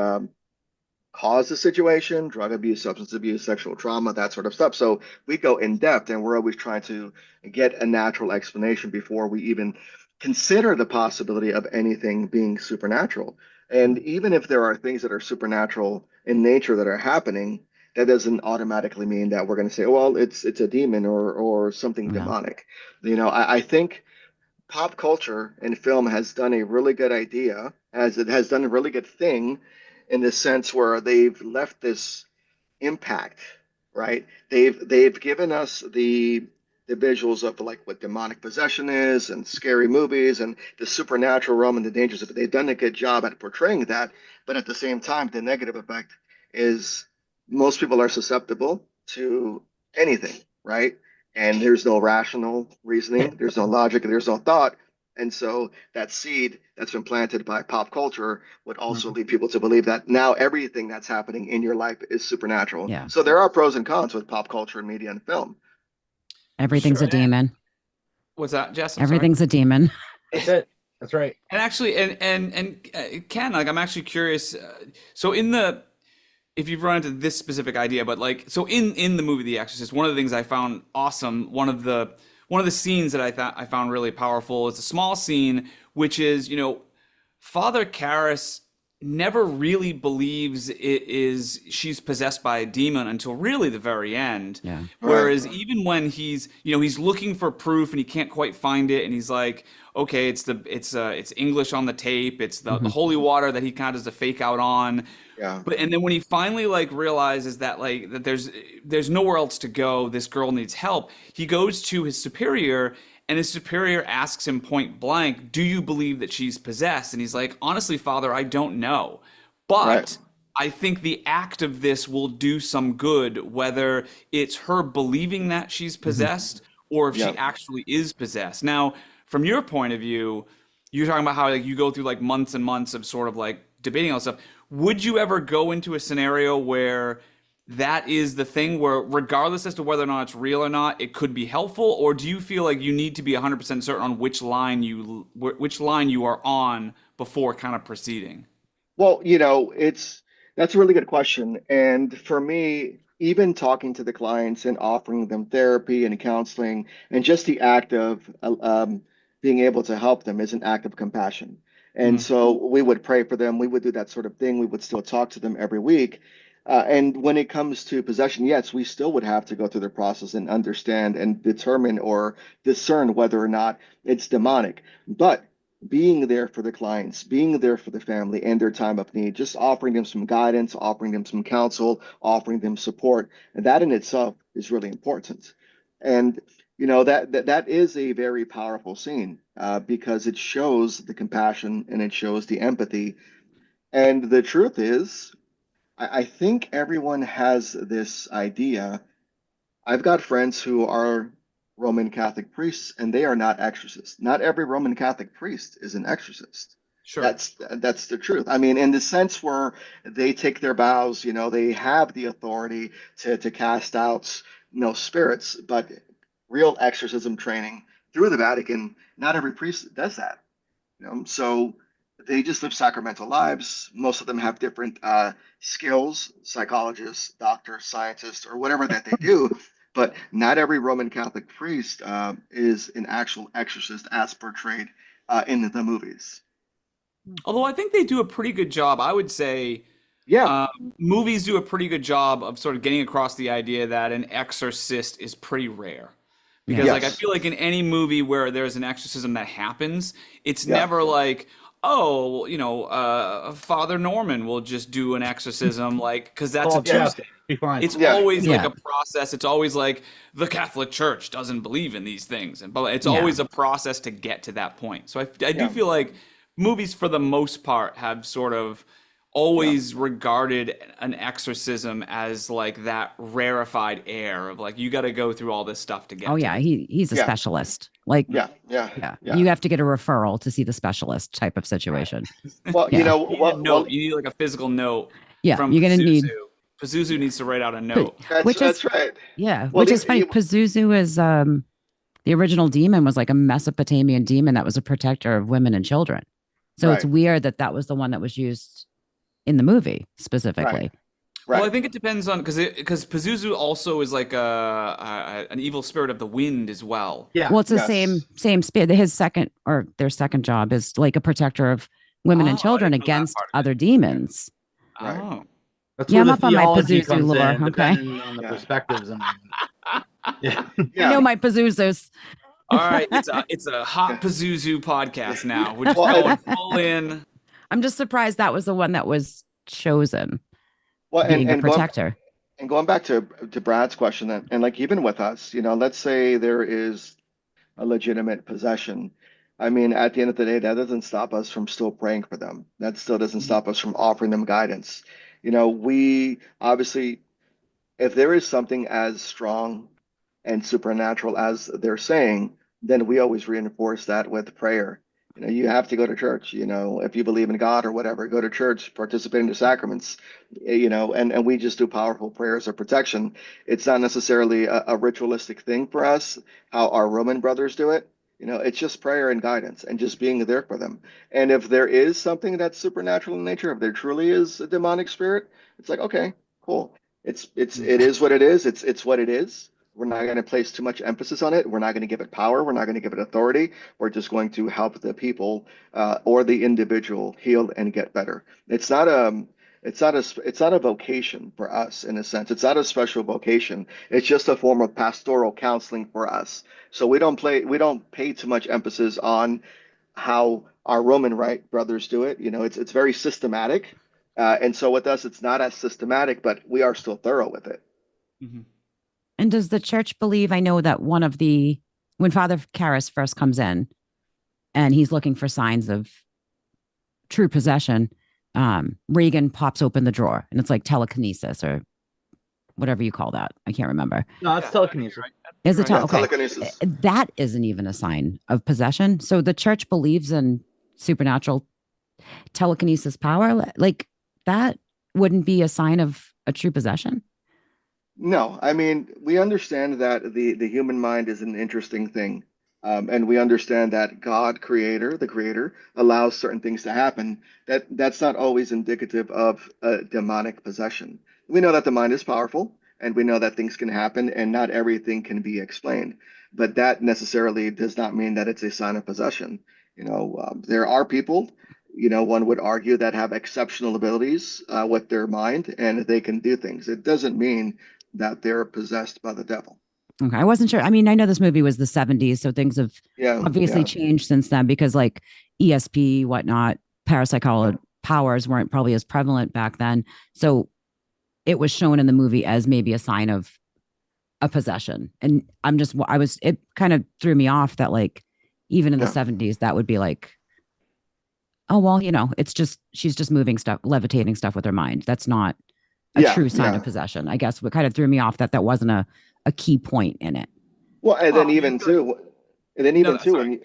caused the situation, drug abuse, substance abuse, sexual trauma, that sort of stuff. So we go in depth and we're always trying to get a natural explanation before we even consider the possibility of anything being supernatural. And even if there are things that are supernatural in nature that are happening, that doesn't automatically mean that we're going to say, oh, well, it's a demon or something No. demonic. I think pop culture and film has done a really good idea, as it has done a really good thing in the sense where they've left this impact, right? They've given us the visuals of like what demonic possession is and scary movies and the supernatural realm and the dangers of it. They've done a good job at portraying that, but at the same time, the negative effect is most people are susceptible to anything, right? And there's no rational reasoning, there's no logic, there's no thought. And so that seed that's been planted by pop culture would also Mhm. lead people to believe that now everything that's happening in your life is supernatural. Yeah. So there are pros and cons with pop culture and media and film. Everything's Sure. a demon. What's that, Jess? I'm sorry. Everything's a demon. That's it. That's right. And actually, and Ken, like I'm actually curious. So if you've run into this specific idea, but like so in the movie The Exorcist, one of the things I found awesome, one of the scenes that I found really powerful is a small scene, which is Father Karras never really believes she's possessed by a demon until really the very end. Yeah. Right. Whereas even when he's looking for proof and he can't quite find it, and he's like, okay, it's English on the tape, it's the Hmm. holy water that he kind of does a fake out on. Yeah. But and then when he finally like realizes that there's nowhere else to go, this girl needs help, he goes to his superior, and his superior asks him point blank, "Do you believe that she's possessed?" And he's like, "Honestly, Father, I don't know. Right. But I think the act of this will do some good, whether it's her believing that she's Hmm. possessed or if she Yeah. actually is possessed." Now, from your point of view, you're talking about how like you go through like months and months of sort of like debating all this stuff. Would you ever go into a scenario where that is the thing where regardless as to whether or not it's real or not, it could be helpful? Or do you feel like you need to be 100% certain on which line you are on before kind of proceeding? Well, that's a really good question. And for me, even talking to the clients and offering them therapy and counseling, and just the act of being able to help them is an act of compassion. And Mhm. so we would pray for them. We would do that sort of thing. We would still talk to them every week. And when it comes to possession, yes, we still would have to go through the process and understand and determine or discern whether or not it's demonic. But being there for the clients, being there for the family and their time of need, just offering them some guidance, offering them some counsel, offering them support, and that in itself is really important. And that is a very powerful scene because it shows the compassion and it shows the empathy. And the truth is, I think everyone has this idea. I've got friends who are Roman Catholic priests, and they are not exorcists. Not every Roman Catholic priest is an exorcist. Sure. That's the truth. I mean, in the sense where they take their vows, they have the authority to cast out, spirits, but real exorcism training through the Vatican, not every priest does that. So they just live sacramental lives. Most of them have different skills, psychologists, doctors, scientists, or whatever that they do. But not every Roman Catholic priest is an actual exorcist as portrayed in the movies. Although I think they do a pretty good job, I would say Yeah, movies do a pretty good job of sort of getting across the idea that an exorcist is pretty rare. Because Yeah. like I yes, feel like in any movie where there's an exorcism that happens, it's yeah, never like, oh, well, Father Norman will just do an exorcism like because that's a Call yeah, Jeff. Tuesday. Be fine. It's yeah, always like Yeah. a process. It's always like the Catholic Church doesn't believe in these things, and but it's Yeah. always a process to get to that point. So I do yeah, feel like movies, for the most part, have sort of yeah, always regarded an exorcism as like that rarefied air of like you got to go through all this stuff to Oh get to yeah, this. he's a yeah, specialist. Like, yeah, yeah, yeah, yeah. you have to get a referral to see the specialist type of Right. situation. Well, Yeah. You need a well, note. You need like a physical note Yeah, from you're gonna need, Pazuzu. Pazuzu needs to write out a but note. which is that's right. yeah, Well, which is funny. Pazuzu is the original demon was like a Mesopotamian demon that was a protector of women and children. So it's right, weird that that was the one that was used in the movie right, specifically. Well, I right. think it depends on because Pazuzu also is like an evil spirit of the wind as well. Yeah. Well, it's the Yes. same spirit. His second or their second job is like a protector of women and Oh, I children didn't know that against part of it. other demons. Right. Oh. That's Yeah, where I'm the up on my theology Pazuzu comes lore. in, Okay, depending on the Yeah. perspectives. And yeah. I know Yeah. my Pazuzus. All right, it's a hot Pazuzu podcast now. We're just Well, going full in. I'm just surprised that was the one that was chosen, well, being the and going protector. and going back to Brad's question, and like even with us, let's say there is a legitimate possession. I mean, at the end of the day, that doesn't stop us from still praying for them. That still doesn't stop us from offering them guidance. We obviously, if there is something as strong and supernatural as they're saying, then we always reinforce that with prayer. You have to go to church, if you believe in God or whatever, go to church, participate in the sacraments, and we just do powerful prayers of protection. It's not necessarily a ritualistic thing for us, how our Roman brothers do it. It's just prayer and guidance and just being there for them. And if there is something that's supernatural in nature, if there truly is a demonic spirit, it's like, okay, cool. It is what it is. It's what it is. We're not going to place too much emphasis on it. We're not going to give it power. We're not going to give it authority. We're just going to help the people or the individual heal and get better. It's not a vocation for us in a sense. It's not a special vocation. It's just a form of pastoral counseling for us. So we don't pay too much emphasis on how our Roman right brothers do it. It's very systematic. And so with us, it's not as systematic, but we are still thorough with it. Mhm. And does the church believe? I know that when Father Karras first comes in and he's looking for signs of true possession, Regan pops open the drawer and it's like telekinesis or whatever you call that. I can't remember. No, it's Yeah, telekinesis. right. Is it Right. okay? Telekinesis. That isn't even a sign of possession. So the church believes in supernatural telekinesis power. Like that wouldn't be a sign of a true possession. No, I mean, we understand that the human mind is an interesting thing. And we understand that God, the creator, allows certain things to happen. That's not always indicative of a demonic possession. We know that the mind is powerful, and we know that things can happen, and not everything can be explained. But that necessarily does not mean that it's a sign of possession. There are people, one would argue, that have exceptional abilities with their mind, and they can do things. It doesn't mean that they're possessed by the devil. Okay. I wasn't sure. I mean, I know this movie was the 70s, so things have Yeah, obviously yeah, changed since then because like ESP, whatnot, yeah, parapsychology powers weren't probably as prevalent back then. So it was shown in the movie as maybe a sign of a possession. And it kind of threw me off that like even in the yeah, 70s, that would be like, oh, well, she's just moving stuff, levitating stuff with her mind. That's not a yeah, true sign of yeah. possession. I guess what kind of threw me off that wasn't a key point in it. Well, and Well, then I mean, even too, no, sorry. and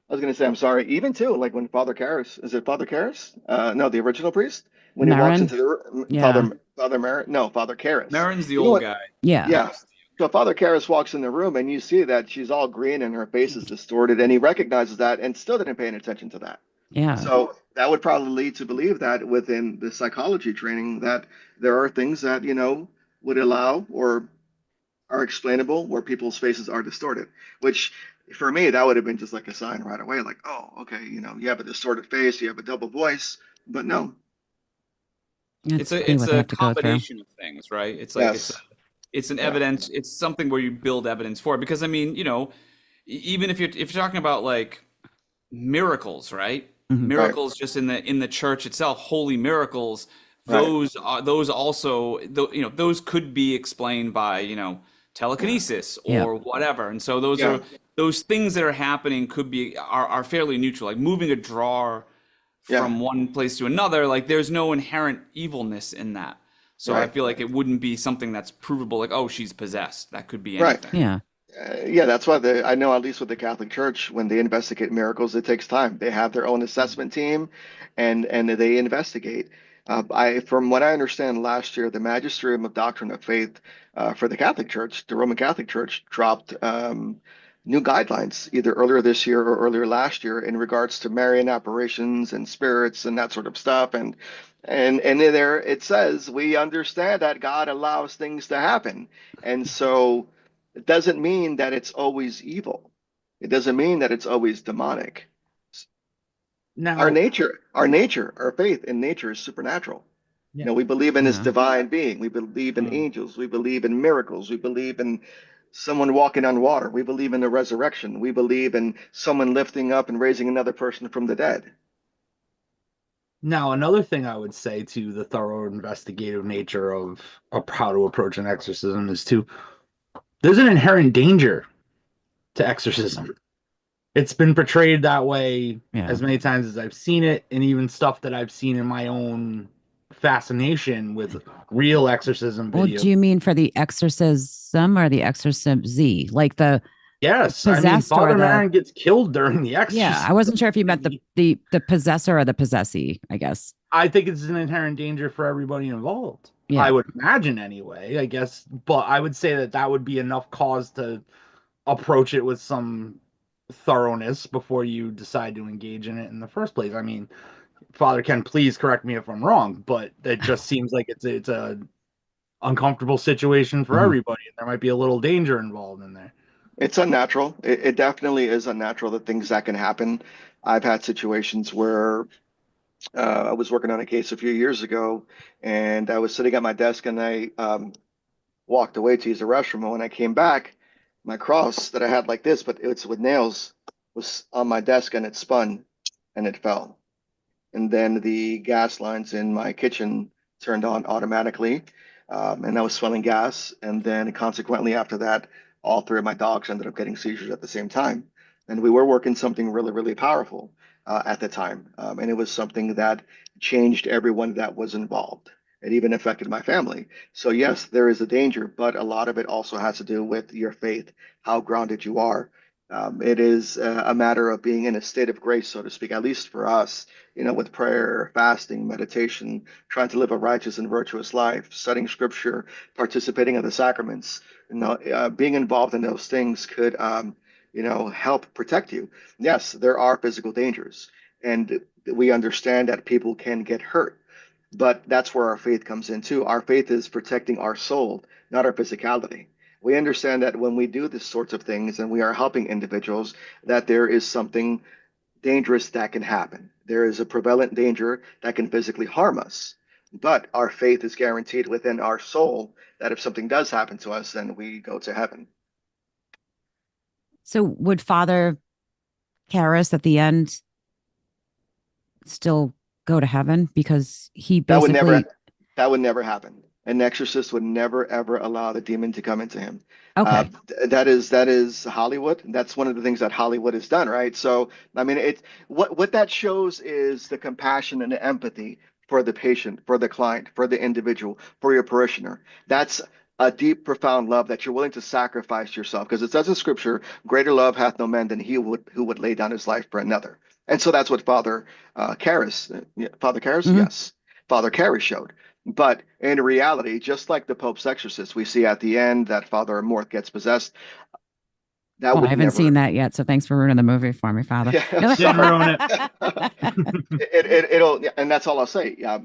I was going to say, I'm sorry, even too, like when Father Karras, is it Father Karras? No, the original priest, when he walks Marin. into the room, Yeah. Father Merritt, no, Father Karras. Marin's the You know old what? guy. Yeah. Yeah. So Father Karras walks in the room and you see that she's all green and her face is distorted, and he recognizes that and still didn't pay any attention to that. Yeah. So that would probably lead to believe that within the psychology training that there are things that, would allow or are explainable, where people's faces are distorted, which for me, that would have been just like a sign right away, like, oh, okay, you have a distorted face, you have a double voice, but no. That's really It's what they a have to go through. combination of things, right? It's like Yes. it's an Yeah. evidence, it's something where you build evidence for it. Because I mean, even if you're talking about like miracles, right? Mhm. Right. Miracles just in the church itself, holy miracles, Right. those also those could be explained by, Yeah. telekinesis Yeah. or whatever. And so Yeah. those things that are happening are fairly neutral. Like moving a drawer Yeah. from one place to another, like there's no inherent evilness in that. So I Right. feel like it wouldn't be something that's provable, like, oh, she's possessed. That could be Right. anything. Yeah. Yeah, that's why I know at least with the Catholic Church, when they investigate miracles, it takes time. They have their own assessment team, and they investigate. From what I understand, last year the Magisterium of Doctrine of Faith for the Catholic Church, the Roman Catholic Church, dropped new guidelines either earlier this year or earlier last year in regards to Marian apparitions and spirits and that sort of stuff. And in there it says we understand that God allows things to happen, and so. It doesn't mean that it's always evil. It doesn't mean that it's always demonic. Now, Our faith in nature is supernatural. yeah. We believe in this Yeah. divine being. We believe in Um, angels. We believe in miracles. We believe in someone walking on water. We believe in the resurrection. We believe in someone lifting up and raising another person from the dead. Now, another thing I would say to the thorough investigative nature of how to approach an exorcism is there's an inherent danger to exorcism. It's been portrayed that way Yeah. as many times as I've seen it, and even stuff that I've seen in my own fascination with real exorcism Well, videos. do you mean for the exorcism or the exorcism Z? Like the Yes, I mean, possessed or Father the Marin gets killed during the exorcism. Yeah, I wasn't sure if you meant the possessor or the possessee, I guess. I think it's an inherent danger for everybody involved. Yeah. I would imagine anyway, I guess, but I would say that would be enough cause to approach it with some thoroughness before you decide to engage in it in the first place. I mean, Father Ken, please correct me if I'm wrong, but it just seems like it's a uncomfortable situation for Mhm. everybody. There might be a little danger involved in there. It's unnatural. It definitely is unnatural, the things that can happen. I've had situations where I was working on a case a few years ago, and I was sitting at my desk, and I walked away to use the restroom. And when I came back, my cross that I had like this, but it's with nails, was on my desk, and it spun and it fell. And then the gas lines in my kitchen turned on automatically, and I was smelling gas. And then consequently, after that, all three of my dogs ended up getting seizures at the same time. And we were working something really, really powerful at the time, and it was something that changed everyone that was involved. It even affected my family. So yes, there is a danger, but a lot of it also has to do with your faith, how grounded you are. It is a matter of being in a state of grace, so to speak, at least for us, with prayer, fasting, meditation, trying to live a righteous and virtuous life, studying scripture, participating in the sacraments. Being involved in those things could, help protect you. Yes, there are physical dangers, and we understand that people can get hurt. But that's where our faith comes in too. Our faith is protecting our soul, not our physicality. We understand that when we do these sorts of things and we are helping individuals, that there is something dangerous that can happen. There is a prevalent danger that can physically harm us. But our faith is guaranteed within our soul that if something does happen to us, then we go to heaven. So would Father Karras at the end still go to heaven because he That would basically never that would never happen. An exorcist would never ever allow the demon to come into him. Okay. That is Hollywood. That's one of the things that Hollywood has done, right? So I mean, what that shows is the compassion and the empathy for the patient, for the client, for the individual, for your parishioner. That's a deep, profound love that you're willing to sacrifice yourself, because it says in Scripture, "Greater love hath no man than he who would lay down his life for another." And so that's what Father Karras, Mhm. yes, Father Karras showed. But in reality, just like the Pope's exorcist, we see at the end that Father Amorth gets possessed. That Well, I would haven't seen never. that yet, so thanks for ruining the movie for me, Father. Yeah, No. Didn't ruin it. it'll, and that's all I'll say. Yeah,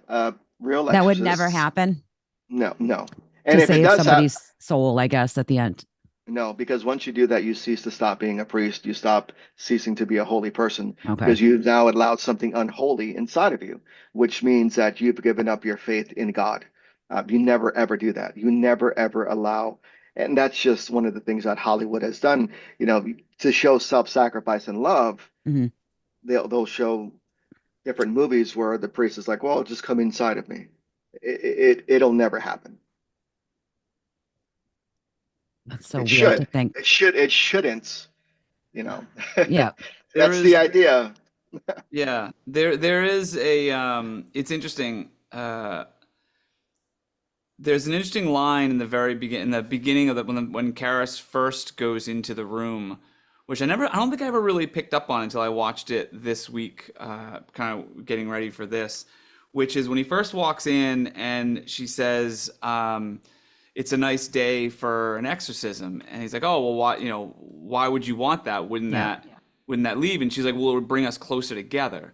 real That would never exorcists. happen. No, no. And to if it save does have, somebody's soul, I guess, at the end. no, because once you do that, you cease to stop being a priest. You stop ceasing to be a holy person Okay. because you've now allowed something unholy inside of you, which means that you've given up your faith in God. You never ever do that. You never ever allow, and that's just one of the things that Hollywood has done. You know, to show self-sacrifice and love, Hmm. they'll show different movies where the priest is like, "Well, just come inside of me." It'll never happen. That's so It weird to should. think. It shouldn't. You know, Yeah. There that's the is, idea. yeah, there is a, it's interesting. There's an interesting line in the in the beginning of when Karis first goes into the room, which I don't think I ever really picked up on until I watched it this week, kind of getting ready for this, which is when he first walks in and she says, "It's a nice day for an exorcism," and he's like, "Oh, well, why would you want that? Yeah. Wouldn't that leave?" And she's like, "Well, it would bring us closer together."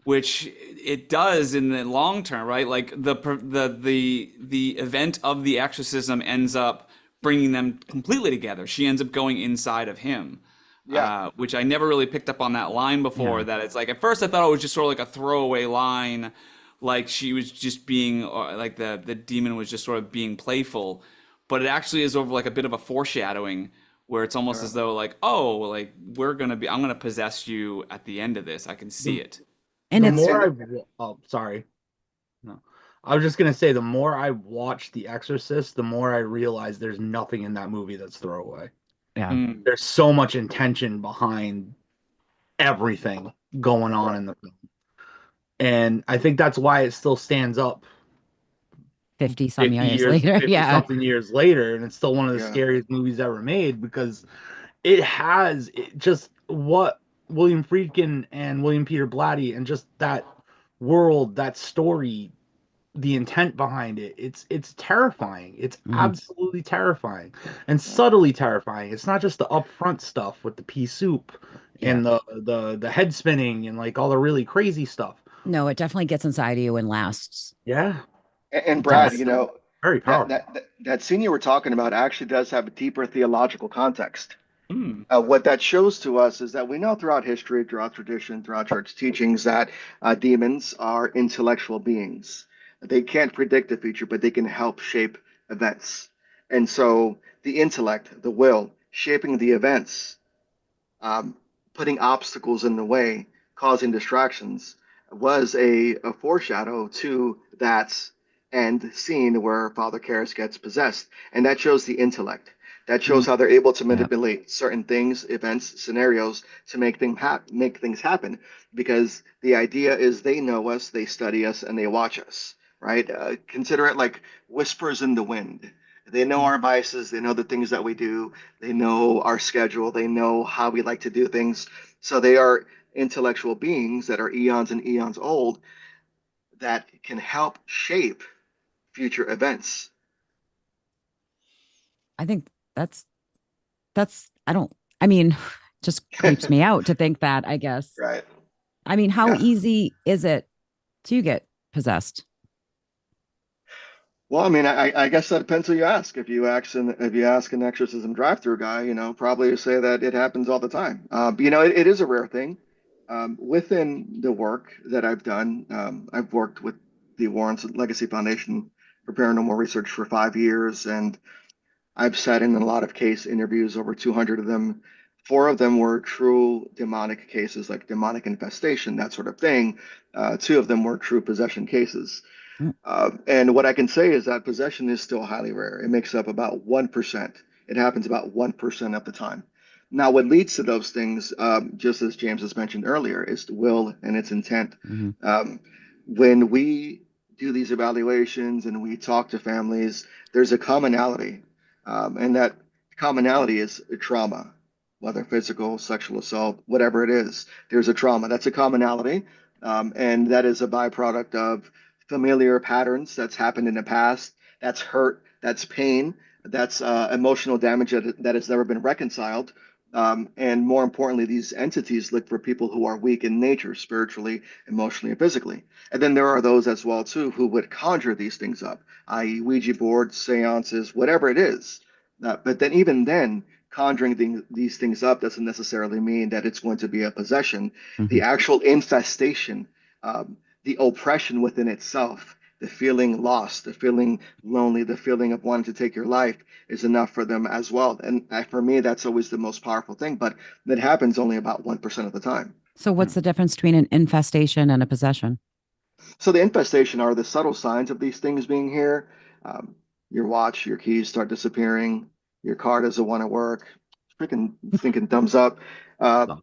Which it does in the long term, right? Like the event of the exorcism ends up bringing them completely together. She ends up going inside of him, Yeah. which I never really picked up on that line before. Yeah. That it's like at first I thought it was just sort of like a throwaway line, like she was just being like the demon was just sort of being playful, but it actually is over like a bit of a foreshadowing where it's almost Yeah. as though like, oh, like I'm gonna possess you at the end of this. I can see The, it. And the it's more oh, sorry. No. I was just gonna say the more I watch The Exorcist, the more I realize there's nothing in that movie that's throwaway. yeah. Mm. There's so much intention behind everything going on Right. in the film. And I think that's why it still stands up 50 some 50 years years, later. 50 Yeah. something years later, and it's still one of the Yeah. scariest movies ever made because just what William Friedkin and William Peter Blatty and just that world, that story, the intent behind it. It's terrifying. It's Hmm. absolutely terrifying and Yeah. subtly terrifying. It's not just the upfront stuff with the pea soup Yeah. and the head spinning and like all the really crazy stuff. No, it definitely gets inside of you and lasts. Yeah, And It Brad, does. you know, very powerful. that scene you were talking about actually does have a deeper theological context. Mm. What that shows to us is that we know throughout history, throughout tradition, throughout church teachings, that demons are intellectual beings. They can't predict the future, but they can help shape events. And so the intellect, the will, shaping the events, um, putting obstacles in the way, causing distractions, was a foreshadow to that end scene where Father Karras gets possessed. And that shows the intellect. That shows Mm. how they're able to Yeah. manipulate certain things, events, scenarios to make things happen. Because the idea is they know us, they study us, and they watch us, right? Consider it like whispers in the wind. They know our biases, they know the things that we do, they know our schedule. They know how we like to do things. So they are intellectual beings that are eons and eons old that can help shape future events. I think I don't, I mean, just creeps me out to think that, I guess. Right. I mean, how Yeah. easy is it to get possessed? Well, I mean, I guess that depends who you ask. If you ask an exorcism drive-through guy, you know, probably say that it happens all the time. But, you know, it is a rare thing. Within the work that I've done, I've worked with the Warren's Legacy Foundation for Paranormal Research for 5 years, and I've sat in a lot of case interviews, over 200 of them. Four of them were true demonic cases, like demonic infestation, that sort of thing. Two of them were true possession cases. Mm. And what I can say is that possession is still highly rare. It makes up about 1%. It happens about 1% of the time. Now, what leads to those things, just as James has mentioned earlier, is the will and its intent. Hmm. When we do these evaluations and we talk to families, there's a commonality, and that commonality is trauma, whether physical, sexual assault, whatever it is. There's a trauma. That's a commonality, and that is a byproduct of familiar patterns that's happened in the past. That's hurt. That's pain. That's emotional damage that has never been reconciled, And more importantly, these entities look for people who are weak in nature, spiritually, emotionally, and physically. And then there are those as well too who would conjure these things up, i.e., Ouija boards, seances, whatever it is. But then even then, conjuring these things up doesn't necessarily mean that it's going to be a possession. Mhm. The actual infestation, the oppression within itself, the feeling lost, the feeling lonely, the feeling of wanting to take your life is enough for them as well. And for me, that's always the most powerful thing. But that happens only about 1% of the time. So what's the difference between an infestation and a possession? So the infestation are the subtle signs of these things being here. Um, your watch, your keys start disappearing. Your car doesn't want to work. Freaking thinking thumbs up. Uh,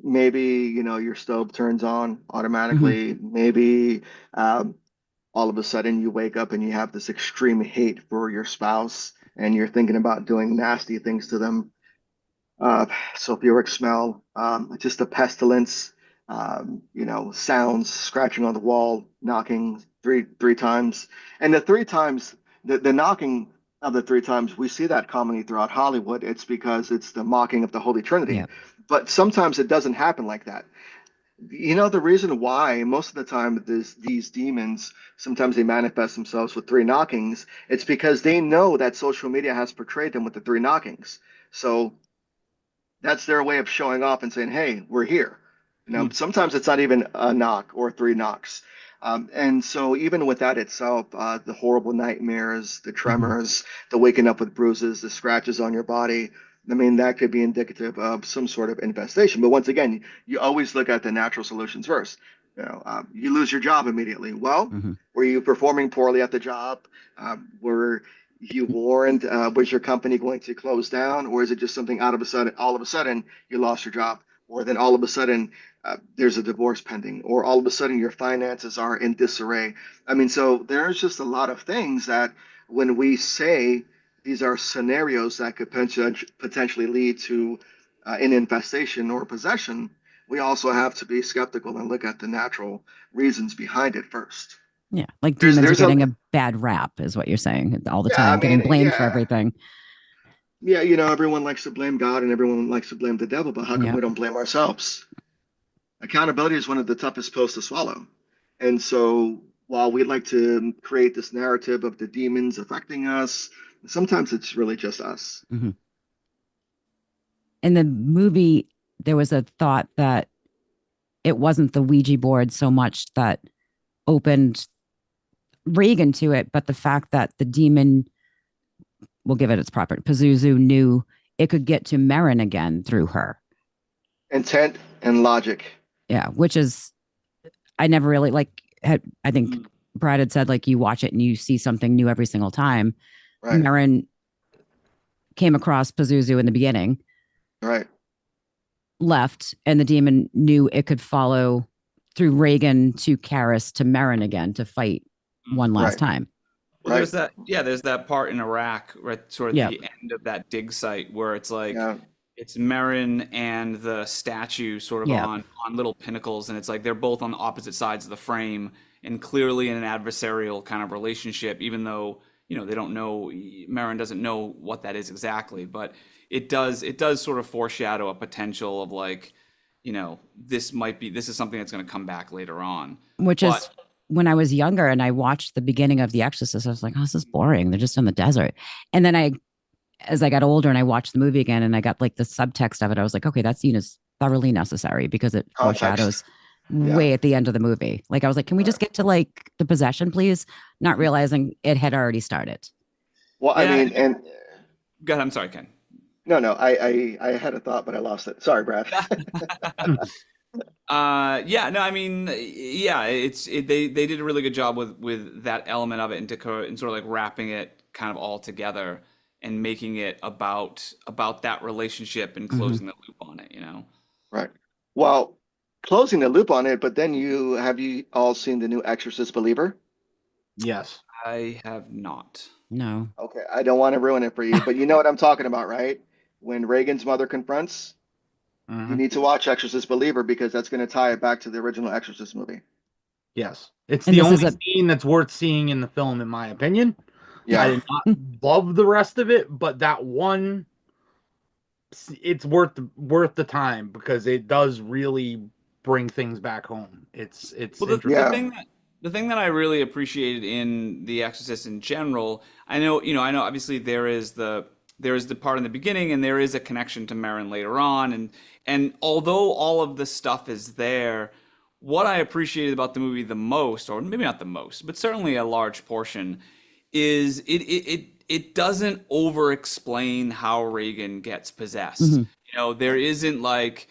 maybe your stove turns on Mhm. automatically. Maybe um, all of a sudden you wake up and you have this extreme hate for your spouse and you're thinking about doing nasty things to them. Sulfuric smell, just a pestilence, sounds, scratching on the wall, knocking three times. And the three times, the knocking of the three times, we see that commonly throughout Hollywood. It's because it's the mocking of the Holy Trinity. Yeah. But sometimes it doesn't happen like that. The reason why most of the time these demons sometimes they manifest themselves with three knockings, it's because they know that social media has portrayed them with the three knockings. So that's their way of showing off and saying, "Hey, we're here." Hmm. Sometimes it's not even a knock or three knocks. And so, even with that itself, the horrible nightmares, the Mhm. tremors, the waking up with bruises, the scratches on your body, I mean, that could be indicative of some sort of infestation. But once again, you always look at the natural solutions first. You lose your job immediately. Well, Mhm. were you performing poorly at the job? Were you warned? Was your company going to close down, or is it just something out of a sudden, all of a sudden, you lost your job, or then all of a sudden there's a divorce pending, or all of a sudden your finances are in disarray? I mean, so there's just a lot of things that when we say these are scenarios that could potentially lead to an infestation or possession, we also have to be skeptical and look at the natural reasons behind it first. Yeah. Like There's demons are there's a getting a bad rap, is what you're saying all the Yeah, I time, getting mean, blamed for yeah. everything. Yeah, everyone likes to blame God and everyone likes to blame the devil, but how come Yeah. we don't blame ourselves? Accountability is one of the toughest pills to swallow. And so while we like to create this narrative of the demons affecting us, sometimes it's really just us. Mhm. In the movie, there was a thought that it wasn't the Ouija board so much that opened Reagan to it, but the fact that the demon, we'll give it its proper, Pazuzu knew it could get to Marin again through her. Intent and logic. Yeah, which is, I never really I think Mm. Brad had said, like, you watch it and you see something new every single time. Right, Marin came across Pazuzu in the beginning, right, left, and the demon knew it could follow through Reagan to Karis to Marin again to fight one last right, time. Well, right. there's that part in Iraq, right, toward Yeah. the end of that dig site where it's like Yeah, it's Merrin and the statue sort of Yeah. on little pinnacles, and it's like they're both on the opposite sides of the frame and clearly in an adversarial kind of relationship, even though, they don't know, Merrin doesn't know what that is exactly, but it does sort of foreshadow a potential of like, this is something that's going to come back later on. Which But is when I was younger and I watched the beginning of The Exorcist, I was like, oh, this is boring. They're just in the desert. And then as I got older and I watched the movie again and I got like the subtext of it, I was like, okay, that scene is thoroughly necessary because it context. foreshadows Yeah. way at the end of the movie. Like I was like, can we Right. just get to like the possession, please? Not realizing it had already started. Well, I yeah, mean, and God, I'm sorry, Ken. no, I had a thought, but I lost it. Sorry, Brad. Yeah, no, I mean, yeah, they did a really good job with that element of it and sort of like wrapping it kind of all together and making it about that relationship and Mhm. closing the loop on it. Right. Well, closing the loop on it, but then have you all seen the new Exorcist Believer? Yes. I have not. No. Okay, I don't want to ruin it for you, but you know what I'm talking about, right? When Reagan's mother confronts, you Hmm. need to watch Exorcist Believer because that's going to tie it back to the original Exorcist movie. Yes. It's And the this is only a scene that's worth seeing in the film, in my opinion. I Yeah, did not love the rest of it, but that one it's worth the time because it does really bring things back home. It's Well, interesting. Yeah. the thing that I really appreciated in The Exorcist in general, I know obviously there is the part in the beginning and there is a connection to Marin later on, and although all of the stuff is there, what I appreciated about the movie the most, or maybe not the most, but certainly a large portion, is it doesn't over explain how Reagan gets possessed. Mhm. You know, there isn't like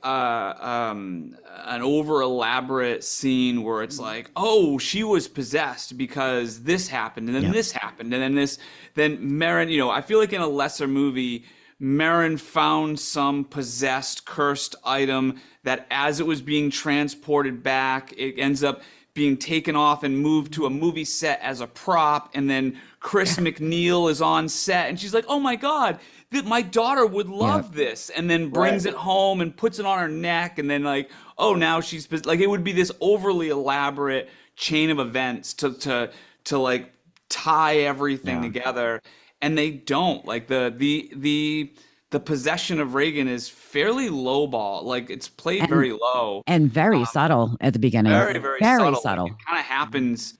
an over elaborate scene where it's like, oh, she was possessed because this happened and then Yeah. this happened and then this, then Marin, you know, I feel like in a lesser movie, Marin found some possessed, cursed item that as it was being transported back, it ends up being taken off and moved to a movie set as a prop. And then Chris McNeil is on set and she's like, oh my God, my daughter would love this. And then brings Right. it home and puts it on her neck. And then like, oh, now she's like, it would be this overly elaborate chain of events to like tie everything Yeah. together. And they don't. Like the possession of Reagan is fairly low ball. Like it's played And very low, and very subtle at the beginning. very Very subtle. Like subtle. it kind of happens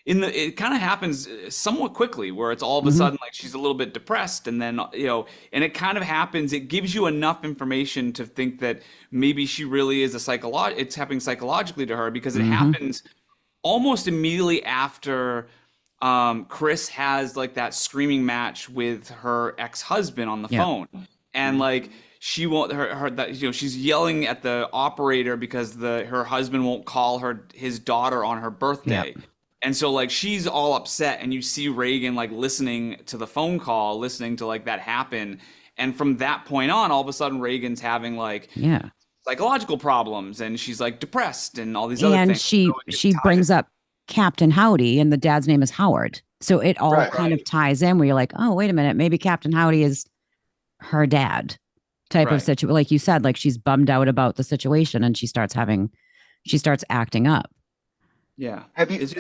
it kind of happens somewhat quickly where it's all of a Mhm. sudden like she's a little bit depressed and then you know and it kind of happens, it gives you enough information to think that maybe she really is it's happening psychologically to her because it Mhm. happens almost immediately after Chris has like that screaming match with her ex-husband on the Yeah. phone, and like she won't her that you know she's yelling at the operator because her husband won't call his daughter on her birthday. And so like she's all upset and you see Reagan like listening to the phone call, listening to like that happen. And from that point on, all of a sudden Reagan's having like Yeah. psychological problems and she's like depressed and all these other And things. So it she ties. brings up Captain Howdy, and the dad's name is Howard. So it all Right. kind of Right. ties in where you're like, oh, wait a minute, maybe Captain Howdy is her dad type of Right. situation. Like you said, like she's bummed out about the situation and she starts acting up. Yeah. Have you? It's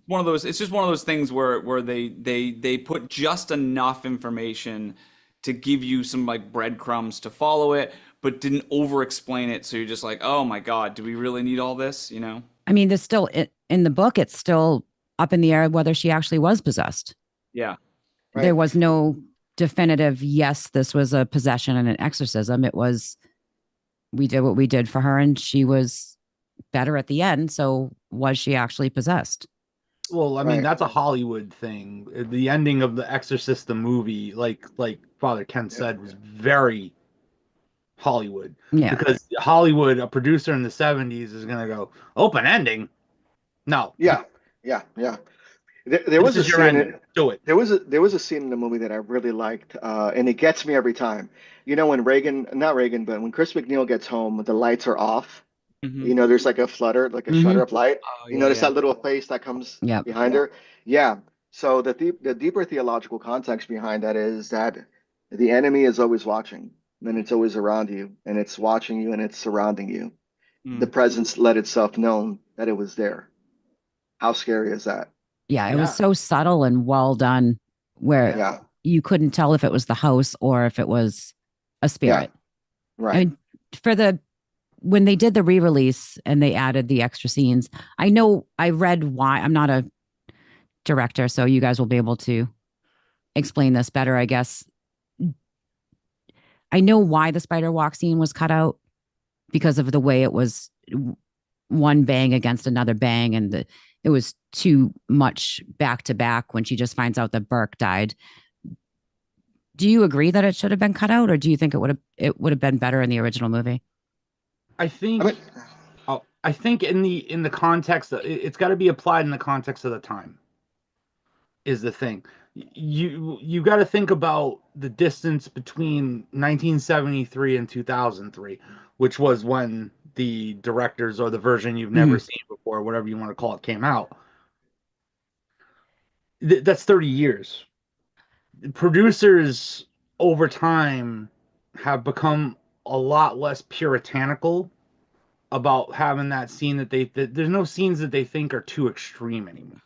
one of those, it's just one of those things where they put just enough information to give you some like breadcrumbs to follow it, but didn't over explain it. So you're just like, oh my God, do we really need all this? You know? I mean, there's still in the book, it's still up in the air whether she actually was possessed. Yeah. Right. There was no definitive, yes, this was a possession and an exorcism. It was, we did what we did for her and she was better at the end. So was she actually possessed? Well, I mean, Right. that's a Hollywood thing. The ending of The Exorcist, the movie, like Father Ken said, was very Hollywood. Yeah. Because Hollywood, a producer in the 70s is going to go, open ending? No. Yeah. There This was a is your scene. ending. Do it. There was a scene in the movie that I really liked, and it gets me every time. You know, when not Reagan, but when Chris McNeil gets home, the lights are off. Mhm. You know, there's like a flutter, like a Mhm. shutter of light. Oh, You yeah, notice yeah. that little face that comes Yep. behind her? Yeah. So the deeper theological context behind that is that the enemy is always watching, and it's always around you, and it's watching you, and it's surrounding you. The Mm. presence let itself known that it was there. How scary is that? Yeah. It Yeah. was so subtle and well done where Yeah. you couldn't tell if it was the house or if it was a spirit. Right. And when they did the re-release and they added the extra scenes, I know I read why. I'm not a director, so you guys will be able to explain this better, I guess. I know why the spider walk scene was cut out because of the way it was one bang against another bang, and it was too much back to back when she just finds out that Burke died. Do you agree that it should have been cut out, or do you think it would have been better in the original movie? I think I mean, I think in the context it's got to be applied in the context of the time is the thing. You got to think about the distance between 1973 and 2003, which was when the directors or the version you've never seen before, whatever you want to call it, came out. That's 30 years. Producers over time have become a lot less puritanical about having that scene that there's no scenes that they think are too extreme anymore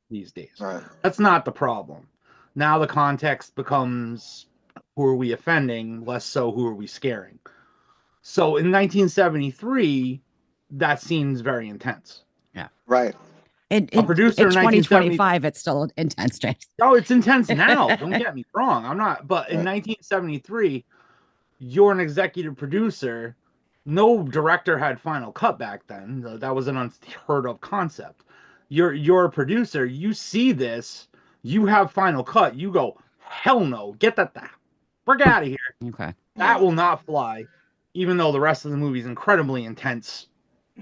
these days. right. That's not the problem. Now the context becomes who are we offending, less so who are we scaring. So in 1973, that scene's very intense. Right. A producer In in 1970 2025, it's still intense, James. Oh, it's intense now. Don't get me wrong. I'm not, but in Right. 1973, you're an executive producer. No director had final cut back then. That was an unheard of concept. You're a producer. You see this. You have final cut. You go, hell no, get that frick out of here. Okay. That will not fly. Even though the rest of the movie is incredibly intense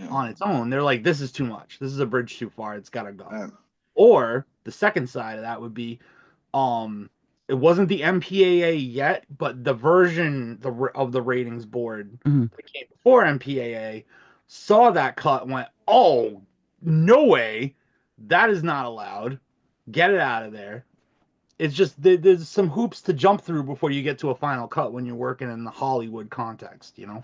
on its own, they're like, this is too much. This is a bridge too far. It's gotta go. Yeah. Or the second side of that would be, it wasn't the MPAA yet, but the version of the ratings board that came before MPAA saw that cut and went, oh, no way, that is not allowed. Get it out of there. It's just there's some hoops to jump through before you get to a final cut when you're working in the Hollywood context, you know?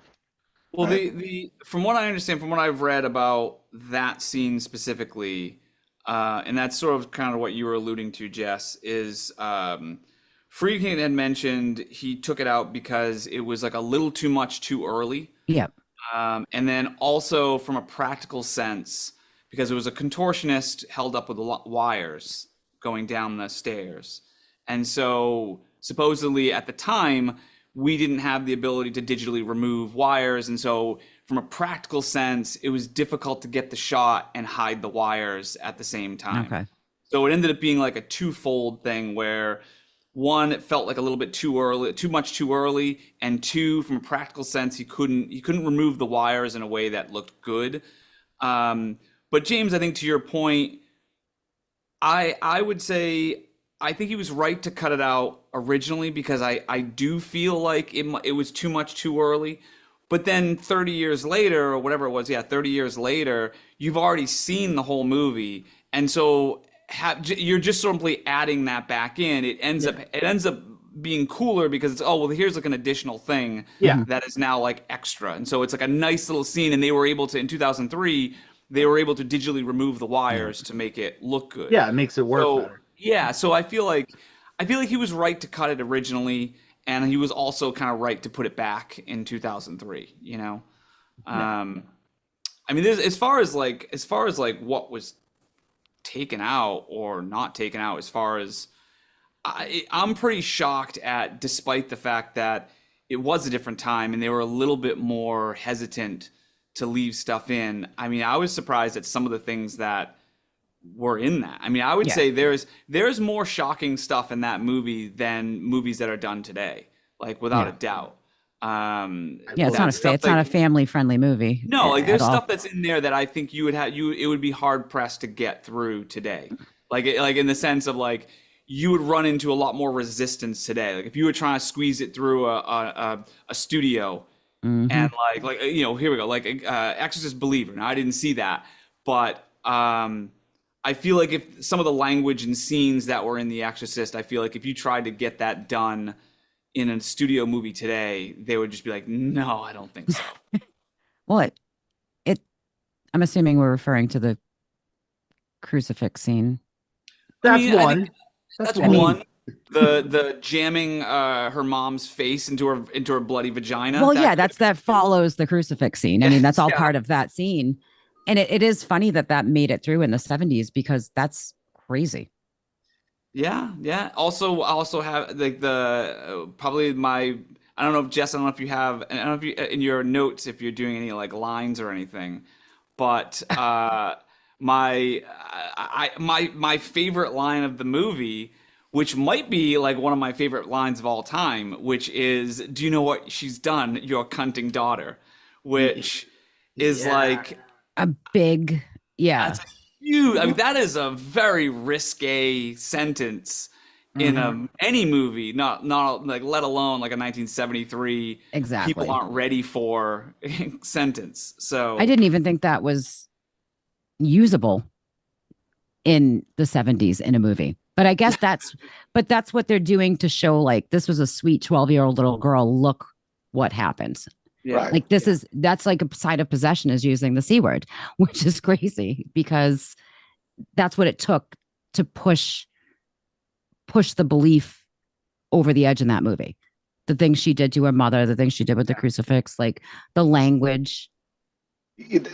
Well, Right. the from what I understand, from what I've read about that scene specifically, and that's sort of kind of what you were alluding to, Jess, is Friedkin had mentioned he took it out because it was like a little too much too early. Yep. And then also from a practical sense, because it was a contortionist held up with wires going down the stairs. And so supposedly at the time, we didn't have the ability to digitally remove wires. And so from a practical sense, it was difficult to get the shot and hide the wires at the same time. Okay. So it ended up being like a twofold thing where one, it felt like a little bit too early, too much too early, and two, from a practical sense, he couldn't remove the wires in a way that looked good. But James, I think to your point, I would say I think he was right to cut it out originally because I do feel like it was too much too early. But then 30 years later, or whatever it was, 30 years later, you've already seen the whole movie, and so you're just simply adding that back in. It ends up being cooler because it's, oh well, here's like an additional thing that is now like extra, and so it's like a nice little scene. And they were able to, in 2003, they were able to digitally remove the wires to make it look good. Yeah, it makes it work better. Yeah, so I feel like he was right to cut it originally, and he was also kind of right to put it back in 2003. You know, I mean, as far as like what was taken out or not taken out, as far as I'm pretty shocked at, despite the fact that it was a different time and they were a little bit more hesitant to leave stuff in. I mean, I was surprised at some of the things that were in that. I mean, I would say there's more shocking stuff in that movie than movies that are done today, like without a doubt. It's not a family friendly movie. No, like there's stuff that's in there that I think it would be hard pressed to get through today. Like in the sense of like you would run into a lot more resistance today. Like if you were trying to squeeze it through a studio and like you know, here we go, like Exorcist Believer. Now I didn't see that, but I feel like if some of the language and scenes that were in The Exorcist, I feel like if you tried to get that done in a studio movie today, they would just be like, no, I don't think so. Well, I'm assuming we're referring to the crucifix scene. That's one. That's one. The jamming her mom's face into her bloody vagina. Well, that follows the crucifix scene. I mean, that's all part of that scene. And it is funny that made it through in the 70s because that's crazy. Yeah. Also, I also have like probably my, I don't know if Jess, I don't know if you have, I don't know if you in your notes if you're doing any like lines or anything, but my favorite line of the movie, which might be like one of my favorite lines of all time, which is, "Do you know what she's done, your cunting daughter?" Which is like a big, that's huge. I mean, that is a very risque sentence in any movie, not like, let alone like a 1973 people aren't ready for sentence. So I didn't even think that was usable in the 70s in a movie. But I guess that's what they're doing to show like this was a sweet 12-year-old little girl. Look what happens. Yeah. Like that's like a side of possession is using the C word, which is crazy because that's what it took to push the belief over the edge in that movie. The things she did to her mother, the things she did with the crucifix, like the language.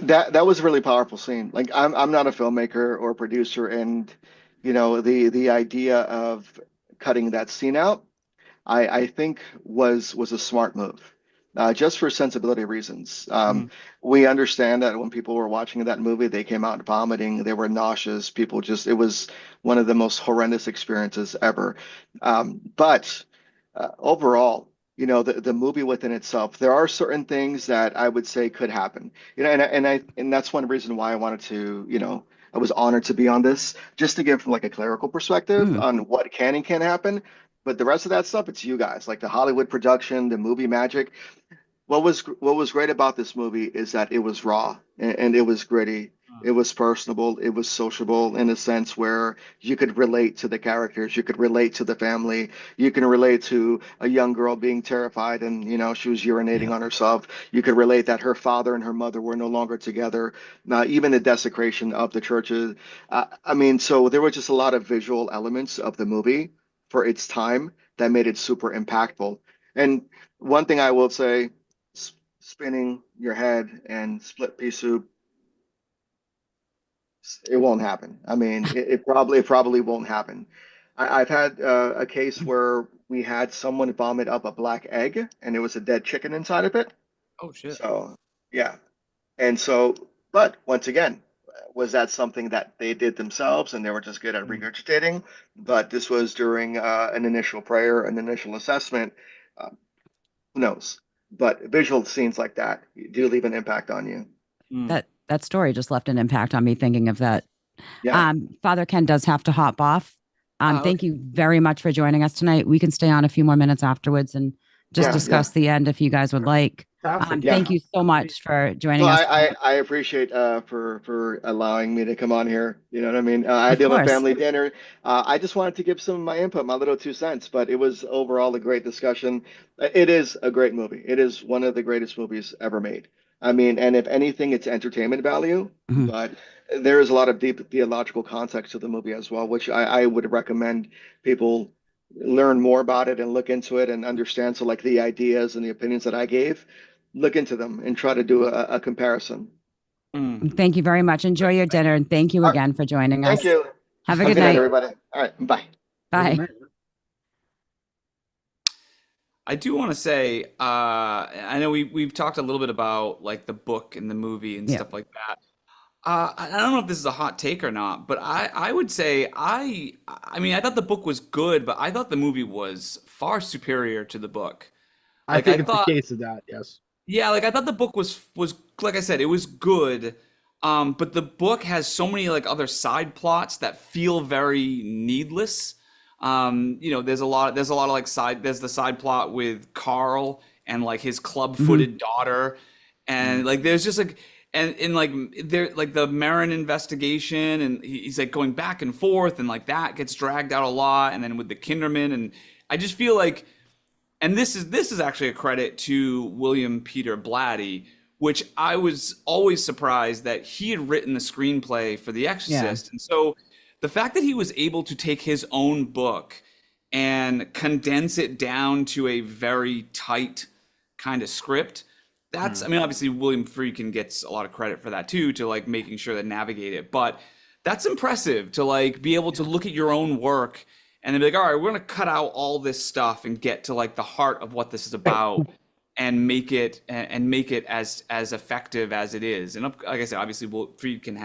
That was a really powerful scene. Like I'm not a filmmaker or producer, and the idea of cutting that scene out, I think was a smart move, just for sensibility reasons. Mm. We understand that when people were watching that movie, they came out vomiting, they were nauseous. People just, it was one of the most horrendous experiences ever. But overall, the movie within itself, there are certain things that I would say could happen. And that's one reason why I wanted to, I was honored to be on this, just to give like a clerical perspective Mm, on what can and can't happen. But the rest of that stuff, it's you guys, like the Hollywood production, the movie magic. What was great about this movie is that it was raw and it was gritty. It was personable. It was sociable in a sense where you could relate to the characters. You could relate to the family. You can relate to a young girl being terrified and, she was urinating yeah. on herself. You could relate that her father and her mother were no longer together. Even the desecration of the churches. I mean, so there were just a lot of visual elements of the movie for its time that made it super impactful. And one thing I will say, spinning your head and split pea soup, it won't happen. I mean, it probably won't happen. I've had a case where we had someone vomit up a black egg and it was a dead chicken inside of it. Oh shit. So yeah, and so, but once again, was that something that they did themselves and they were just good at Mm. regurgitating? But this was during an initial prayer, an initial assessment. Uh, who knows? But visual scenes like that do leave an impact on you. Mm. That story just left an impact on me thinking of that. Yeah, Father Ken does have to hop off. Thank Okay. you very much for joining us tonight. We can stay on a few more minutes afterwards and just yeah, yeah, discuss the end if you guys would like. Fantastic. yeah. Thank you so much for Well, joining us I, tonight. I, I appreciate for allowing me to come on here. You know what I mean? I Of do have a course. family dinner. I just wanted to give some of my input, my little 2 cents, but it was overall a great discussion. It is a great movie. It is one of the greatest movies ever made. I mean, and if anything, it's entertainment value, Mhm. but there is a lot of deep theological context to the movie as well, which I would recommend people learn more about it and look into it and understand. So, like the ideas and the opinions that I gave, look into them and try to do a comparison. Mm. Thank you very much. Enjoy your dinner and thank you All right. again for joining Thank us. you. Have a Have a good good night, night. everybody. All right. Bye. Have a good Bye. night. I do want to say, I know we've talked a little bit about like the book and the movie and Yeah. stuff like that. I don't know if this is a hot take or not, but I would say I mean I thought the book was good, but I thought the movie was far superior to the book. I Like I think it's a thought, case of that. Yes. yeah, like I thought the book was like I said, it was good. But the book has so many like other side plots that feel very needless. There's a lot of like there's the side plot with Carl and like his Mhm. club-footed daughter, Mm. and like there's just like and like there like the Marin investigation, and he's like going back and forth, and like that gets dragged out a lot, and then with the Kinderman, and I just feel like, and this is actually a credit to William Peter Blatty, which I was always surprised that he had written the screenplay for The Yeah. Exorcist. And so the fact that he was able to take his own book and condense it down to a very tight kind of script, that's, I Mm. mean, obviously William Friedkin gets a lot of credit for that too, to like making sure to navigate it. But that's impressive to like be able to look at your own work and then be like, all right, we're gonna cut out all this stuff and get to like the heart of what this is about and make it as effective as it is. And like I said, obviously, Friedkin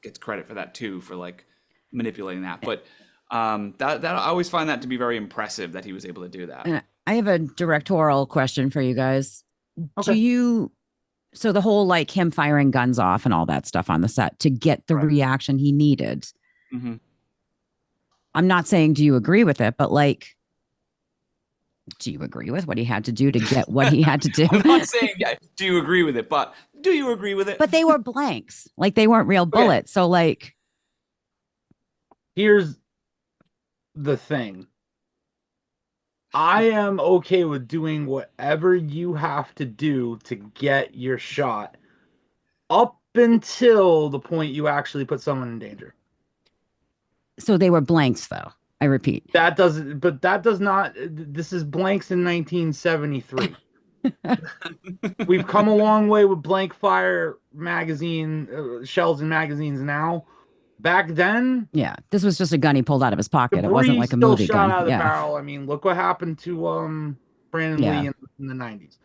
gets credit for that too, for like manipulating that. But that I always find that to be very impressive that he was able to do that. And I have a directorial question for you guys. Do Okay. you, so the whole like him firing guns off and all that stuff on the set to get the Right. reaction he needed. Hmm. I'm not saying do you agree with it, but like, do you agree with what he had to do to get what he had to do? I'm not saying, yeah, do you agree with it, but do you agree with it? But they were blanks, like they weren't real Okay. bullets. So like, Here's the thing. I am okay with doing whatever you have to do to get your shot up until the point you actually put someone in danger. so they were blanks though. I repeat. That doesn't, but that does not, this is blanks in 1973. We've come a long way with blank fire magazine, shells and magazines now. Back then, Yeah, this was just a gun he pulled out of his pocket. It wasn't debris like a still movie shot gun. out of the Yeah, barrel. I mean, look what happened to Brandon yeah. Lee in the 90s.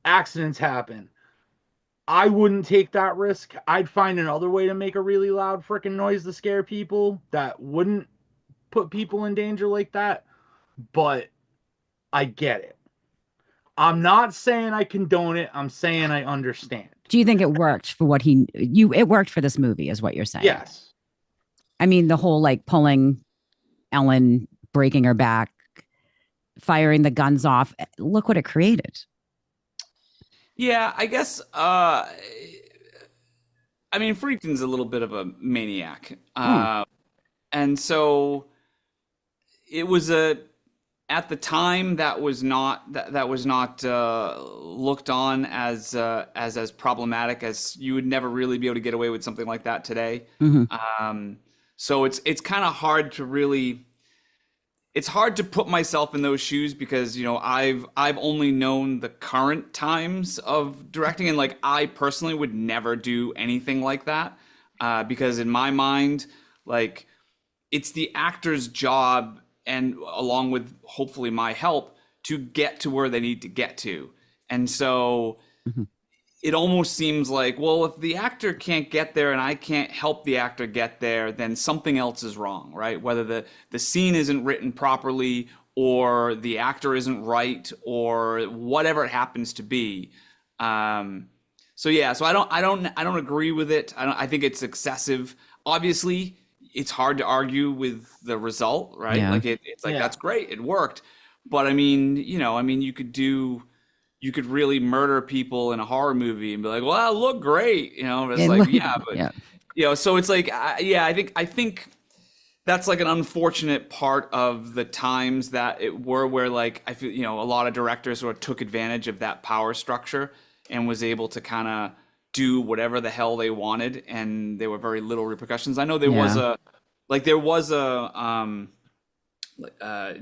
Accidents happen. I wouldn't take that risk. I'd find another way to make a really loud freaking noise to scare people that wouldn't put people in danger like that. But I get it. I'm not saying I condone it. I'm saying I understand. Do you think it worked for what it worked for this movie is what you're saying? Yes. I mean, the whole like pulling Ellen, breaking her back, firing the guns off. Look what it created. Yeah, I guess I mean, Friedkin's a little bit of a maniac. And so it was at the time that was not looked on as problematic, as you would never really be able to get away with something like that today. So it's kind of hard to really, it's hard to put myself in those shoes because, you know, I've only known the current times of directing, and like I personally would never do anything like that because in my mind, like it's the actor's job, and along with hopefully my help, to get to where they need to get to. And so it almost seems like, well, if the actor can't get there and I can't help the actor get there, then something else is wrong, right? Whether the scene isn't written properly, or the actor isn't right, or whatever it happens to be. So yeah, so I don't agree with it. I think it's excessive. Obviously, it's hard to argue with the result, right? Yeah. Like it's like, that's great, it worked. But I mean, you know, I mean, you could really murder people in a horror movie and be like, well, that looked great, you know. It's like, yeah, but you know, so it's like, yeah, I think that's like an unfortunate part of the times that it were, where like I feel, you know, a lot of directors sort of took advantage of that power structure and was able to kind of do whatever the hell they wanted, and there were very little repercussions. I know there was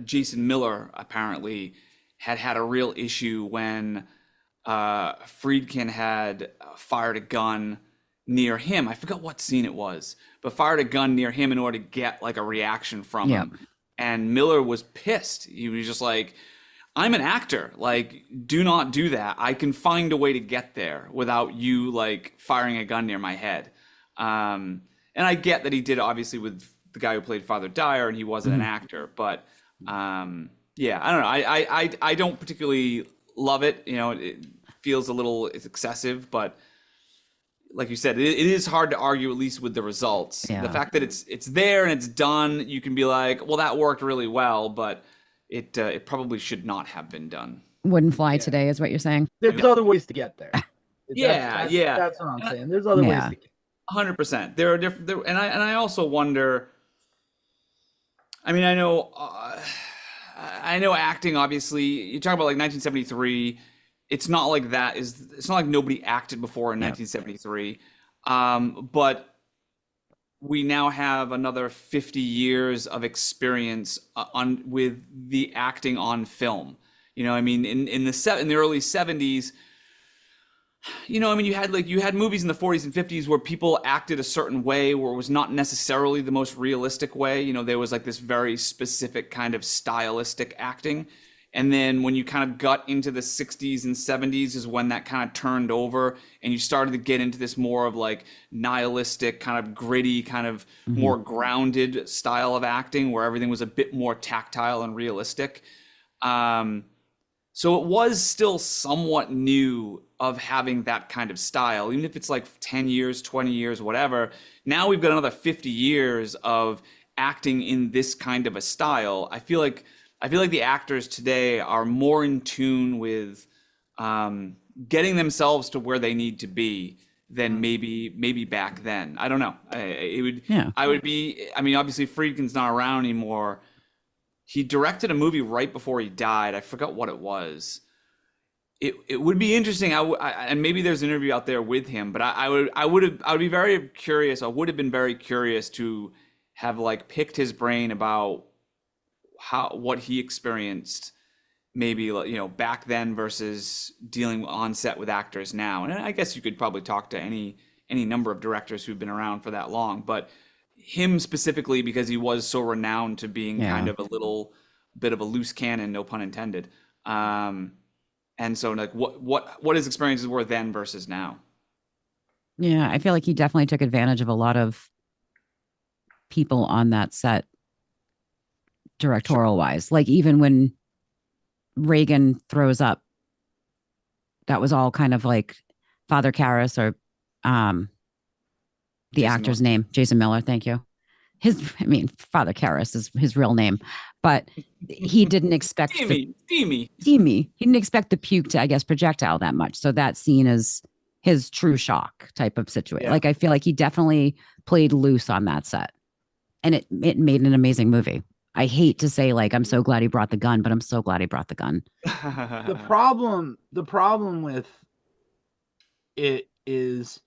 Jason Miller apparently had a real issue when Friedkin had fired a gun near him. I forgot what scene it was, but fired a gun near him in order to get like a reaction from him. And Miller was pissed. He was just like, I'm an actor. Like, do not do that. I can find a way to get there without you like firing a gun near my head. And I get that he did obviously with the guy who played Father Dyer, and he wasn't an actor, but yeah, I don't know. I don't particularly love it. You know, it feels it's excessive, but like you said, it is hard to argue, at least with the results. The fact that it's there and it's done, you can be like, well, that worked really well, but it probably should not have been done. Wouldn't fly today, is what you're saying. There's other ways to get there. That's what I'm saying. There's other ways to get 100%. There are different, and I also wonder. I mean, I know acting. Obviously, you talk about like 1973. It's not like that. It's not like nobody acted before in 1973, but we now have another 50 years of experience with the acting on film. You know, I mean, in the early 70s. You know, I mean, you had movies in the 40s and 50s where people acted a certain way, where it was not necessarily the most realistic way. You know, there was like this very specific kind of stylistic acting. And then when you kind of got into the 60s and 70s is when that kind of turned over, and you started to get into this more of like nihilistic, kind of gritty, kind of more grounded style of acting, where everything was a bit more tactile and realistic. So it was still somewhat new of having that kind of style, even if it's like 10 years, 20 years, whatever. Now we've got another 50 years of acting in this kind of a style. I feel like the actors today are more in tune with getting themselves to where they need to be than maybe back then. I don't know. I mean, obviously Friedkin's not around anymore. He directed a movie right before he died. I forgot what it was. It would be interesting. And maybe there's an interview out there with him, but I would be very curious. I would have been very curious to have like picked his brain about what he experienced maybe, you know, back then versus dealing on set with actors now. And I guess you could probably talk to any number of directors who've been around for that long, but him specifically, because he was so renowned to being kind of a little bit of a loose cannon, no pun intended. And so like what his experiences were then versus now. Yeah, I feel like he definitely took advantage of a lot of people on that set, directorial wise. Like even when Reagan throws up, that was all kind of like Father Karras or the actor's name, Jason Miller. Thank you. Father Karras is his real name, but he didn't expect Steamy. He didn't expect the puke to, I guess, projectile that much. So that scene is his true shock type of situation. Yeah. Like I feel like he definitely played loose on that set, and it made an amazing movie. I hate to say like I'm so glad he brought the gun, but I'm so glad he brought the gun. The problem with it is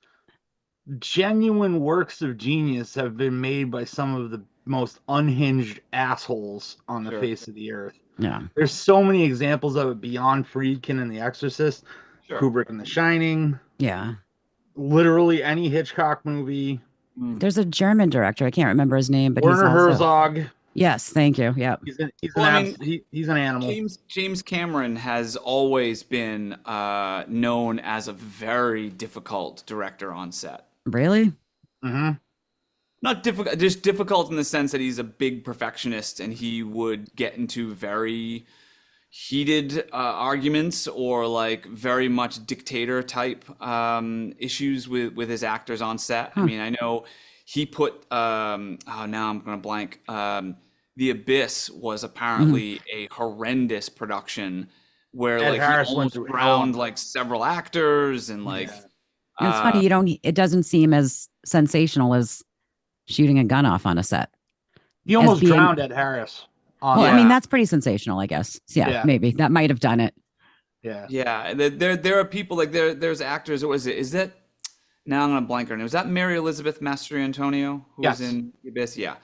genuine works of genius have been made by some of the most unhinged assholes on the face of the earth. Yeah. There's so many examples of it beyond Friedkin and The Exorcist, Kubrick and The Shining. Yeah. Literally any Hitchcock movie. There's a German director. I can't remember his name, but Werner he's also... Herzog. Yes, thank you. Yep. He's an animal. James Cameron has always been known as a very difficult director on set. Really? Mm-hmm. Not difficult, just difficult in the sense that he's a big perfectionist and he would get into very heated arguments or like very much dictator type issues with his actors on set. I mean, I know he put now I'm going to blank. The Abyss was apparently a horrendous production where Ed like Harris he went almost through drowned like several actors and like. And it's funny, it doesn't seem as sensational as shooting a gun off on a set. He almost drowned Ed Harris. I mean, that's pretty sensational, I guess. Yeah, maybe that might have done it. Yeah. Yeah. There are people like there's actors. What was it? Is that now I'm gonna blank her name. Was that Mary Elizabeth Mastrantonio who was in The Abyss? Yeah.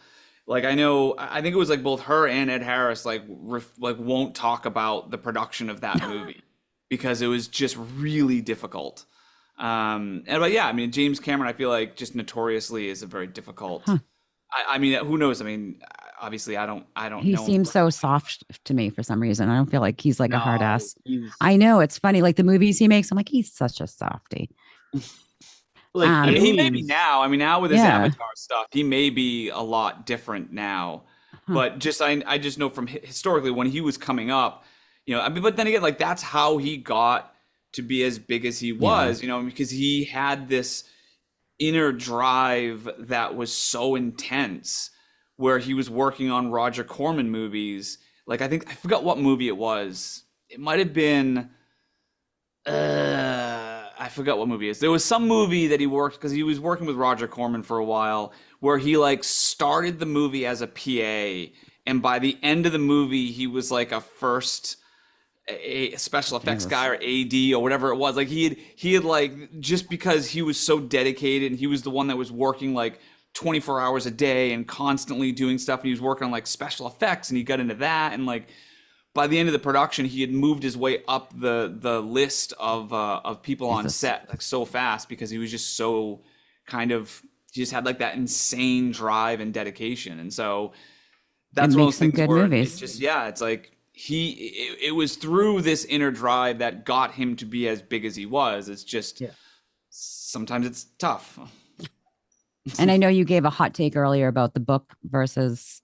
Like I think it was like both her and Ed Harris like won't talk about the production of that movie because it was just really difficult. But yeah, I mean, James Cameron, I feel like just notoriously is a very difficult. I mean, who knows? I mean, obviously, I don't. He know seems so soft to me for some reason. I don't feel like he's like a hard ass. He's... I know it's funny, like the movies he makes. I'm like, he's such a softie. Like I mean, he may be now. I mean, now with his Yeah. Avatar stuff, he may be a lot different now. But just I just know from historically when he was coming up, you know. I mean, but then again, like that's how he got to be as big as he was, you know, because he had this inner drive that was so intense where he was working on Roger Corman movies. Like, I forgot what movie it was. It might have been, I forgot what movie it is. There was some movie that he worked, because he was working with Roger Corman for a while, where he like started the movie as a PA. And by the end of the movie, he was like a special effects guy or AD or whatever it was. Like he had like, just because he was so dedicated and he was the one that was working like 24 hours a day and constantly doing stuff. And he was working on like special effects and he got into that. And like by the end of the production, he had moved his way up the list of people on set like so fast because he was just so he just had like that insane drive and dedication. And so that's one of those things where it's just, it's like, it was through this inner drive that got him to be as big as he was. It's just sometimes it's tough. And I know you gave a hot take earlier about the book versus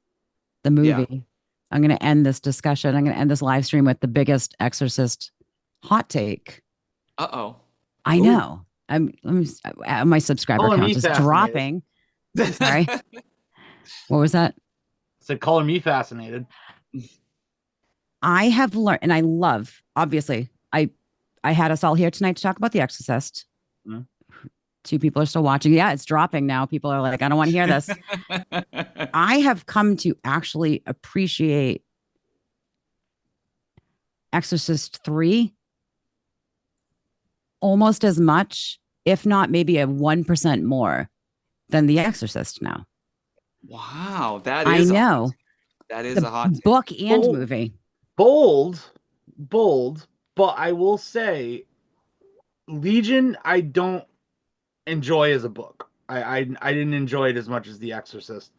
the movie. Yeah. I'm going to end this discussion. I'm going to end this live stream with the biggest Exorcist hot take. I know. My subscriber count is dropping. Sorry. What was that? Said color me fascinated. I have learned, and I love, obviously, I had us all here tonight to talk about The Exorcist. Mm-hmm. 2 people are still watching. Yeah, it's dropping now. People are like, I don't want to hear this. I have come to actually appreciate Exorcist 3 almost as much, if not maybe a 1% more than The Exorcist now. Wow, that is I know. That is The a hot take. book and Oh. movie. Bold, but I will say Legion I don't enjoy as a book. I didn't enjoy it as much as The Exorcist.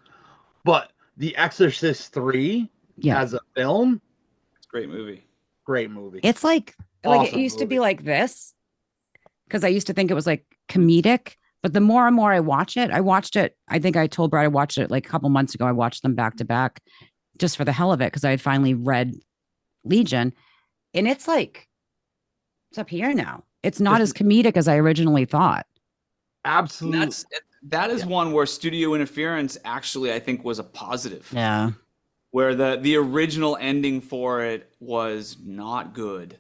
But The Exorcist 3 Yeah. as a film, It's a great movie. great movie. It's like it Awesome used to be movie. like this because I used to think it was like comedic. But the more and more I watched it, I think I told Brad I watched it like a couple months ago. I watched them back to back just for the hell of it because I had finally read Legion. And it's like, it's up here now. It's not as comedic as I originally thought. Absolutely. That is one where studio interference actually, I think, was a positive. Yeah. Where the original ending for it was not good.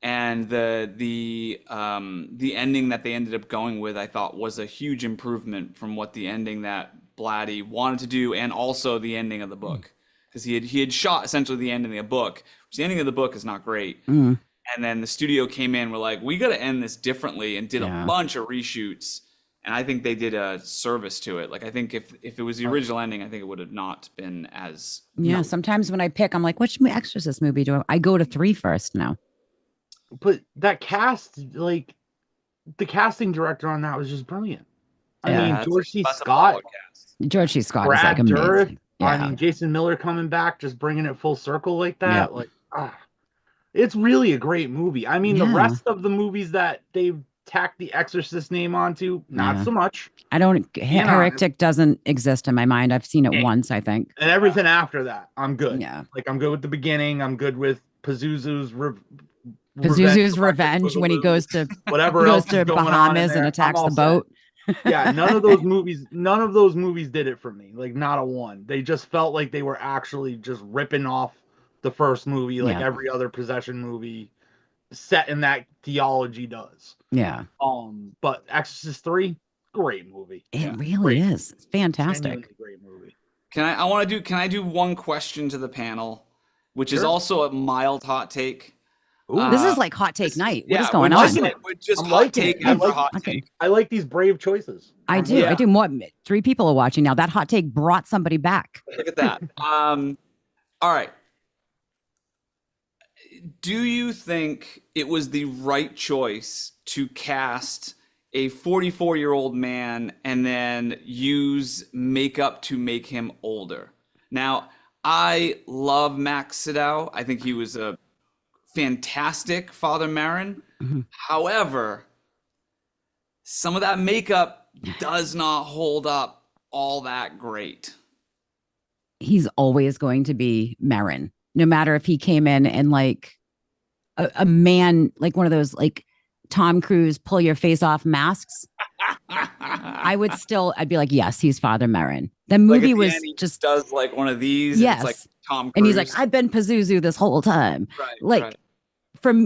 And the ending that they ended up going with, I thought, was a huge improvement from what the ending that Blatty wanted to do, and also the ending of the book, because he had shot essentially the ending of the book, which the ending of the book is not great. Mm. And then the studio came in, were like, we got to end this differently, and did Yeah. a bunch of reshoots. And I think they did a service to it. Like, I think if it was the original ending, I think it would have not been as. Yeah. Sometimes when I pick, I'm like, which Exorcist movie do I go to 3 first now? But that cast, like the casting director on that was just brilliant. I Yeah. mean, George C. That's a Scott, solid cast. George C. Scott is Brad like Dourif. amazing. Yeah. I mean, Jason Miller coming back, just bringing it full circle like that. Yeah. Like, it's really a great movie. I mean, the Yeah. rest of the movies that they've tacked the Exorcist name onto, not Yeah. so much. I don't, Being Heretic doesn't exist in my mind. I've seen it Yeah. once, I think. And everything after that, I'm good. Yeah. Like, I'm good with the beginning. I'm good with Pazuzu's Revenge when he goes to whatever goes else to is going on in Bahamas there, and I'm attacks all the set. boat. Yeah, none of those movies did it for me. Like, not a one. They just felt like they were actually just ripping off the first movie, like Yeah. every other possession movie set in that theology does. Yeah. But Exorcist 3, great movie. It really Great. is. It's fantastic. Genuinely great movie. Can I do one question to the panel, which is Sure. also a mild hot take? Ooh, This is like hot take night. What is going we're on? just, we're just I'm hot liking take it. I after like- hot okay. take. I like these brave choices. I I'm do. with I it. do more. 3 people are watching now. That hot take brought somebody back. Look at that. All right. Do you think it was the right choice to cast a 44-year-old man and then use makeup to make him older? Now, I love Max Sydow. I think he was a fantastic Father Marin. Mhm. However, some of that makeup does not hold up all that great. He's always going to be Marin, no matter if he came in and like a man, like one of those like Tom Cruise pull your face off masks. I'd be like, yes, he's Father Marin. The Like, movie at the was end, he just, does like one of these. Yes. And it's like Tom Cruise. and he's like, I've been Pazuzu this whole time. right, like, right.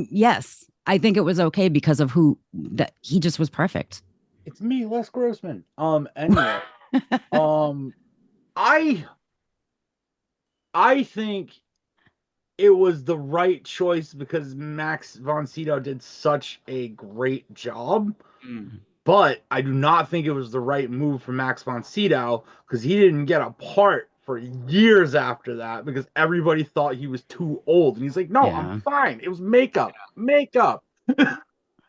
Yes, I think it was okay because of that he just was perfect. It's me, Les Grossman. Anyway, I think it was the right choice because Max von Sydow did such a great job. Mm. But I do not think it was the right move for Max von Sydow because he didn't get a part for years after that because everybody thought he was too old. And he's like, no, Yeah. I'm fine. It was makeup. Makeup.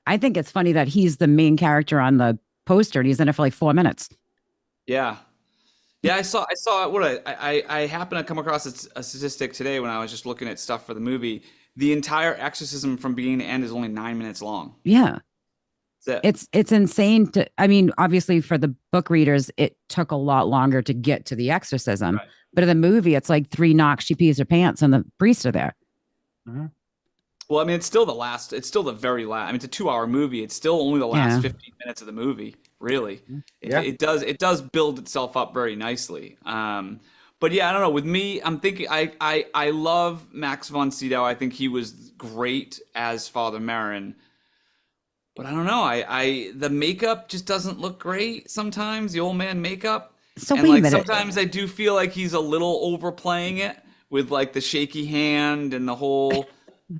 I think it's funny that he's the main character on the poster and he's in it for like 4 minutes. Yeah. Yeah, I saw what I happened to come across a statistic today when I was just looking at stuff for the movie. The entire exorcism from beginning to end is only 9 minutes long. Yeah. That's it. It's insane I mean, obviously for the book readers, it took a lot longer to get to the exorcism. Right. But in the movie, it's like 3 knocks, she pees her pants, and the priests are there. Well, I mean, it's still the very last. I mean, it's a 2-hour movie. It's still only the last Yeah. 15 minutes of the movie, really. Yeah. It does build itself up very nicely. But yeah, I don't know. With me, I'm thinking I love Max von Sydow. I think he was great as Father Marin. But I don't know. The makeup just doesn't look great sometimes. The old man makeup. So And wait a like minute. sometimes I do feel like he's a little overplaying it with like the shaky hand and the whole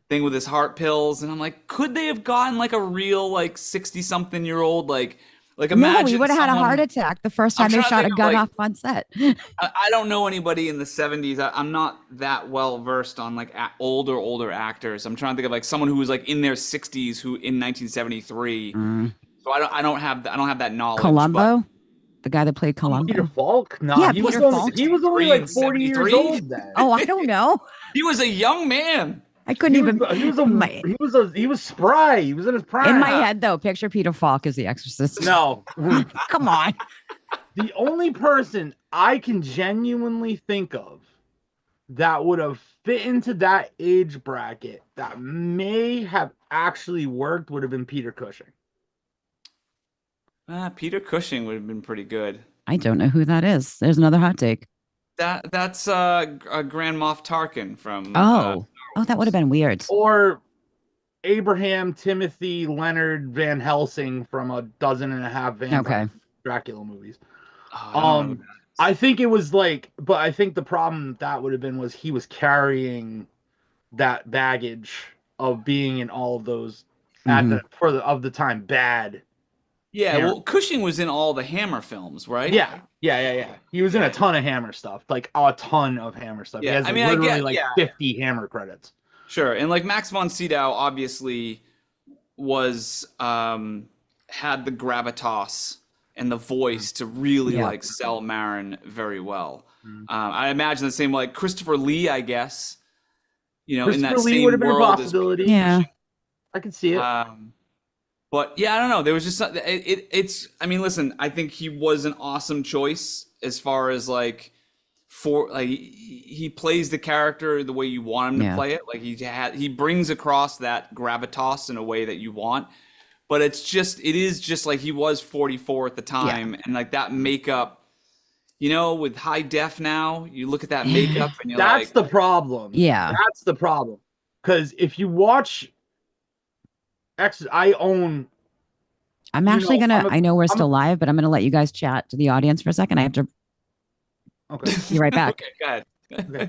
thing with his heart pills. And I'm like, could they have gotten like a real like 60-something-year-old like Like No, he imagine would have had a someone. heart attack the first I'm time they trying to shot a think of, gun like, off on set. I don't know anybody in the 70s. I'm not that well versed on like older actors. I'm trying to think of like someone who was like in their 60s who in 1973. Mm. So I don't have that knowledge. But Columbo, the guy that played Peter Columbo. Falk? No, Yeah, he was Peter only Falk. he was only 63 like and 40 years 73. old then. Oh, I don't know. He was a young man. I couldn't He was even. he was a he was spry. He was in his prime. In my head, though, picture Peter Falk as the Exorcist. No. Come on. The only person I can genuinely think of that would have fit into that age bracket that may have actually worked would have been Peter Cushing. Peter Cushing would have been pretty good. I don't know who that is. There's another hot take. That's Grand Moff Tarkin from. Oh, that would have been weird. Or Abraham Timothy Leonard Van Helsing from a dozen and a half vampire Dracula movies. I think it was like, but I think the problem that would have been was he was carrying that baggage of being in all of those at the time bad. Yeah, well, Cushing was in all the Hammer films, right? Yeah. He was in a ton of Hammer stuff, like a ton of Hammer stuff. Yeah, He has literally 50 Hammer credits. Sure, and like Max von Sydow obviously was had the gravitas and the voice to really like sell Marin very well. I imagine the same like Christopher Lee, I guess. You know, in that Lee same would have been a world possibility. Yeah, I can see it. But yeah, I don't know. There was just it's. I mean, listen. I think he was an awesome choice as far as like he plays the character the way you want him to play it. Like he brings across that gravitas in a way that you want. But it is just like he was 44 at the time, and like that makeup, you know, with high def now, you look at that makeup and you're that's the problem. Yeah, that's the problem. Because if you watch I'm actually I know we're still live, but I'm gonna let you guys chat to the audience for a second. I have to. Okay. Be right back. Okay, go ahead. Okay.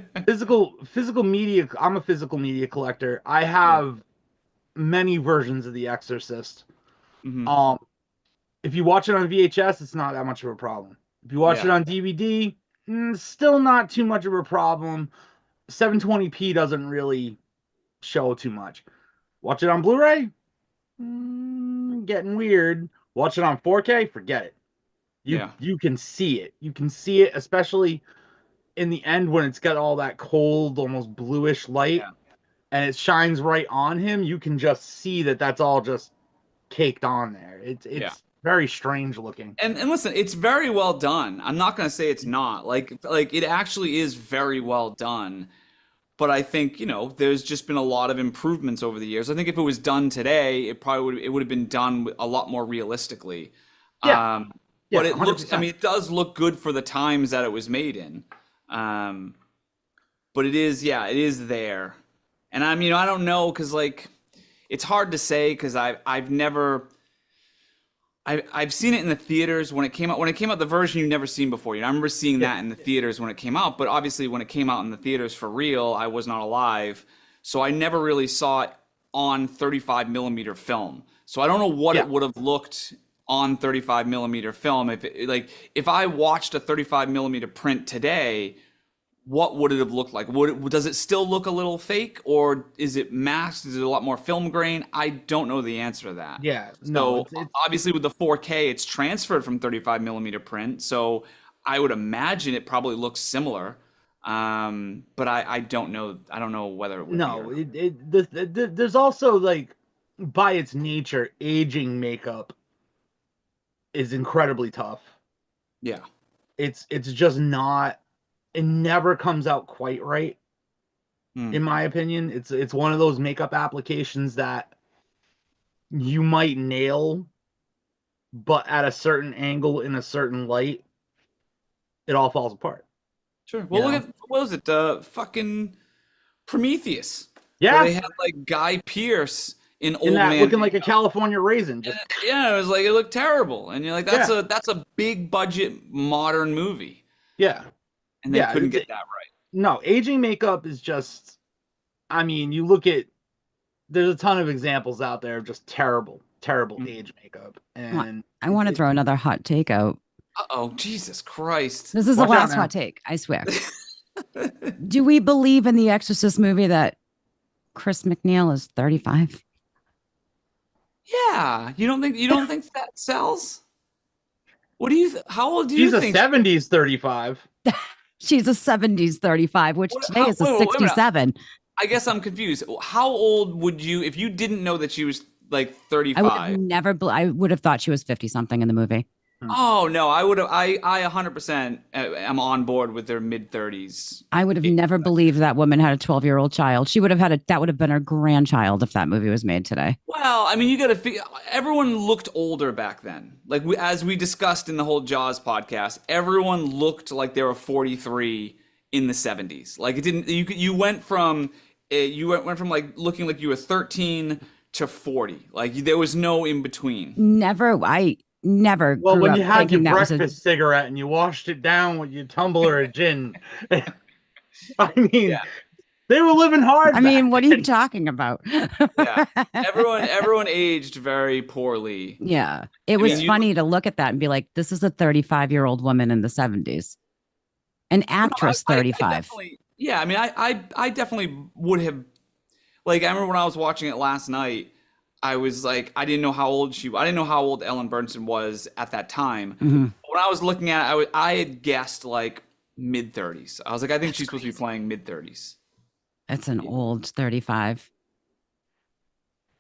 Physical media. I'm a physical media collector. I have many versions of The Exorcist. Mm-hmm. If you watch it on VHS, it's not that much of a problem. If you watch it on DVD, still not too much of a problem. 720p doesn't really show too much. Watch it on Blu-ray, getting weird. Watch it on 4K, forget it. You can see it. You can see it, especially in the end when it's got all that cold, almost bluish light, and it shines right on him. You can just see that that's all just caked on there. It's very strange looking. And listen, it's very well done. I'm not gonna say it's not. Like it actually is very well done. But I think, you know, there's just been a lot of improvements over the years. I think if it was done today, it would have been done a lot more realistically. Yeah. But it looks, 100%. I mean, it does look good for the times that it was made in. But it is there. And I mean, I don't know, because like, it's hard to say, because I've seen it in the theaters when it came out. When it came out, the version you've never seen before. You know, I remember seeing that in the theaters when it came out. But obviously, when it came out in the theaters for real, I was not alive, so I never really saw it on 35 millimeter film. So I don't know what it would have looked on 35 millimeter film. If I watched a 35 millimeter print today, what would it have looked like? Does it still look a little fake, or is it masked? Is it a lot more film grain? I don't know the answer to that. Yeah. So obviously with the 4K, it's transferred from 35 millimeter print. So I would imagine it probably looks similar. But I don't know. I don't know whether it would. No, there's also, like, by its nature, aging makeup is incredibly tough. Yeah. It's just not. It never comes out quite right, in my opinion. It's one of those makeup applications that you might nail, but at a certain angle in a certain light, it all falls apart. Sure. Well, look at, what was it? Fucking Prometheus. Yeah. Where they had like Guy Pearce in old man looking like a California raisin. Just... Yeah, it was like, it looked terrible, and you're like, that's a big budget modern movie. Yeah. And they couldn't get that right. No, aging makeup is just, I mean, you look at, there's a ton of examples out there of just terrible age makeup. And I want to throw another hot take out. Uh-oh, Jesus Christ. This is Watch the out last now. hot take, I swear. Do we believe in the Exorcist movie that Chris McNeil is 35? Yeah, you don't think that sells? What do you how old do you She's a think? 70s 35. She's a 70s 35, which today is a wait a minute. 67. I guess I'm confused. How old would you, if you didn't know that she was like I would 35? have I would have thought she was 50 something in the movie. Oh no, I would have. I 100% am on board with their mid 30s. I would have never believed that woman had a 12-year-old child. She would have had that would have been her grandchild if that movie was made today. Well, I mean, you got to figure. Everyone looked older back then. Like as we discussed in the whole Jaws podcast, everyone looked like they were 43 in the 70s. Like it didn't. You went from went from like looking like you were 13 to 40. Like there was no in between. I never Well, grew when up you had your thinking that was breakfast cigarette and you washed it down with your tumbler of gin, I mean, Yeah. they were living hard. I mean, back what are you then. talking about? Yeah, everyone aged very poorly. Yeah. It was mean, you- funny to look at that and be like, this is a 35-year-old woman in the 70s. An actress, I 35. definitely, yeah, I mean, I definitely would have. Like, I remember when I was watching it last night, I was like, I didn't know how old I didn't know how old Ellen Bernstein was at that time. Mhm. When I was looking at it, I had guessed like mid 30s. I was like, I think she's supposed to be playing mid 30s. It's an old 35.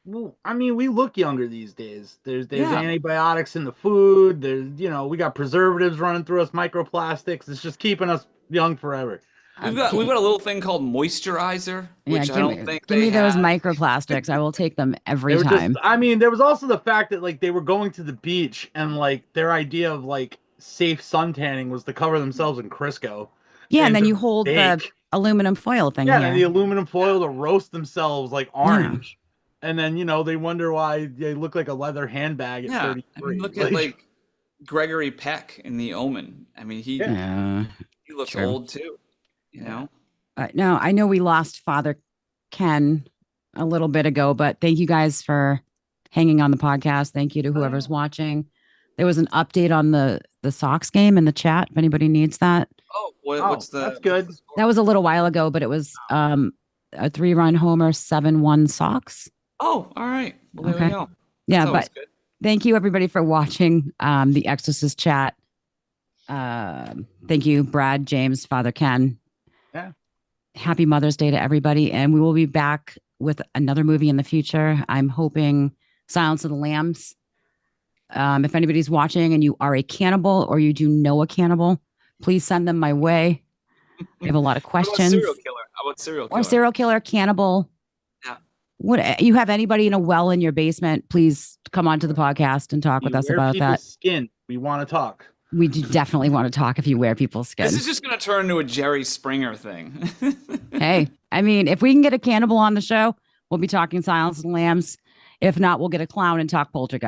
Well, I mean, we look younger these days. There's Yeah. antibiotics in the food. There's, we got preservatives running through us, microplastics. It's just keeping us young forever. We've got a little thing called moisturizer, which I don't think give they me those have. microplastics. I will take them every They were time. just, I mean, there was also the fact that like they were going to the beach and like their idea of like safe sun tanning was to cover themselves in Crisco. Yeah, and then to you hold the bake. aluminum foil thing Yeah, and the here. aluminum foil to roast themselves like orange. And then, they wonder why they look like a leather handbag at Yeah, 33. I mean, look at like Gregory Peck in The Omen. I mean, he looks True. old too. You know. No, I know we lost Father Ken a little bit ago, but thank you guys for hanging on the podcast. Thank you to whoever's watching. There was an update on the Sox game in the chat if anybody needs that. Oh, what's the? That's good. what's the score? That was a little while ago, but it was a 3-run homer, 7-1 Sox. Oh, all right. Well, there Okay. we go. Yeah, That's always but good. thank you everybody for watching the Exorcist chat. Thank you, Brad, James, Father Ken. Yeah. Happy Mother's Day to everybody. And we will be back with another movie in the future. I'm hoping Silence of the Lambs. If anybody's watching and you are a cannibal or you do know a cannibal, please send them my way. I have a lot of How about questions. serial killer? How about serial killer? Or serial killer, cannibal. Yeah. What you have anybody in a well in your basement, please come onto the podcast and talk with us about that. Skin. We want to talk. We do definitely want to talk if you wear people's skin. This is just going to turn into a Jerry Springer thing. Hey, I mean, if we can get a cannibal on the show, we'll be talking Silence of the Lambs. If not, we'll get a clown and talk poltergeist.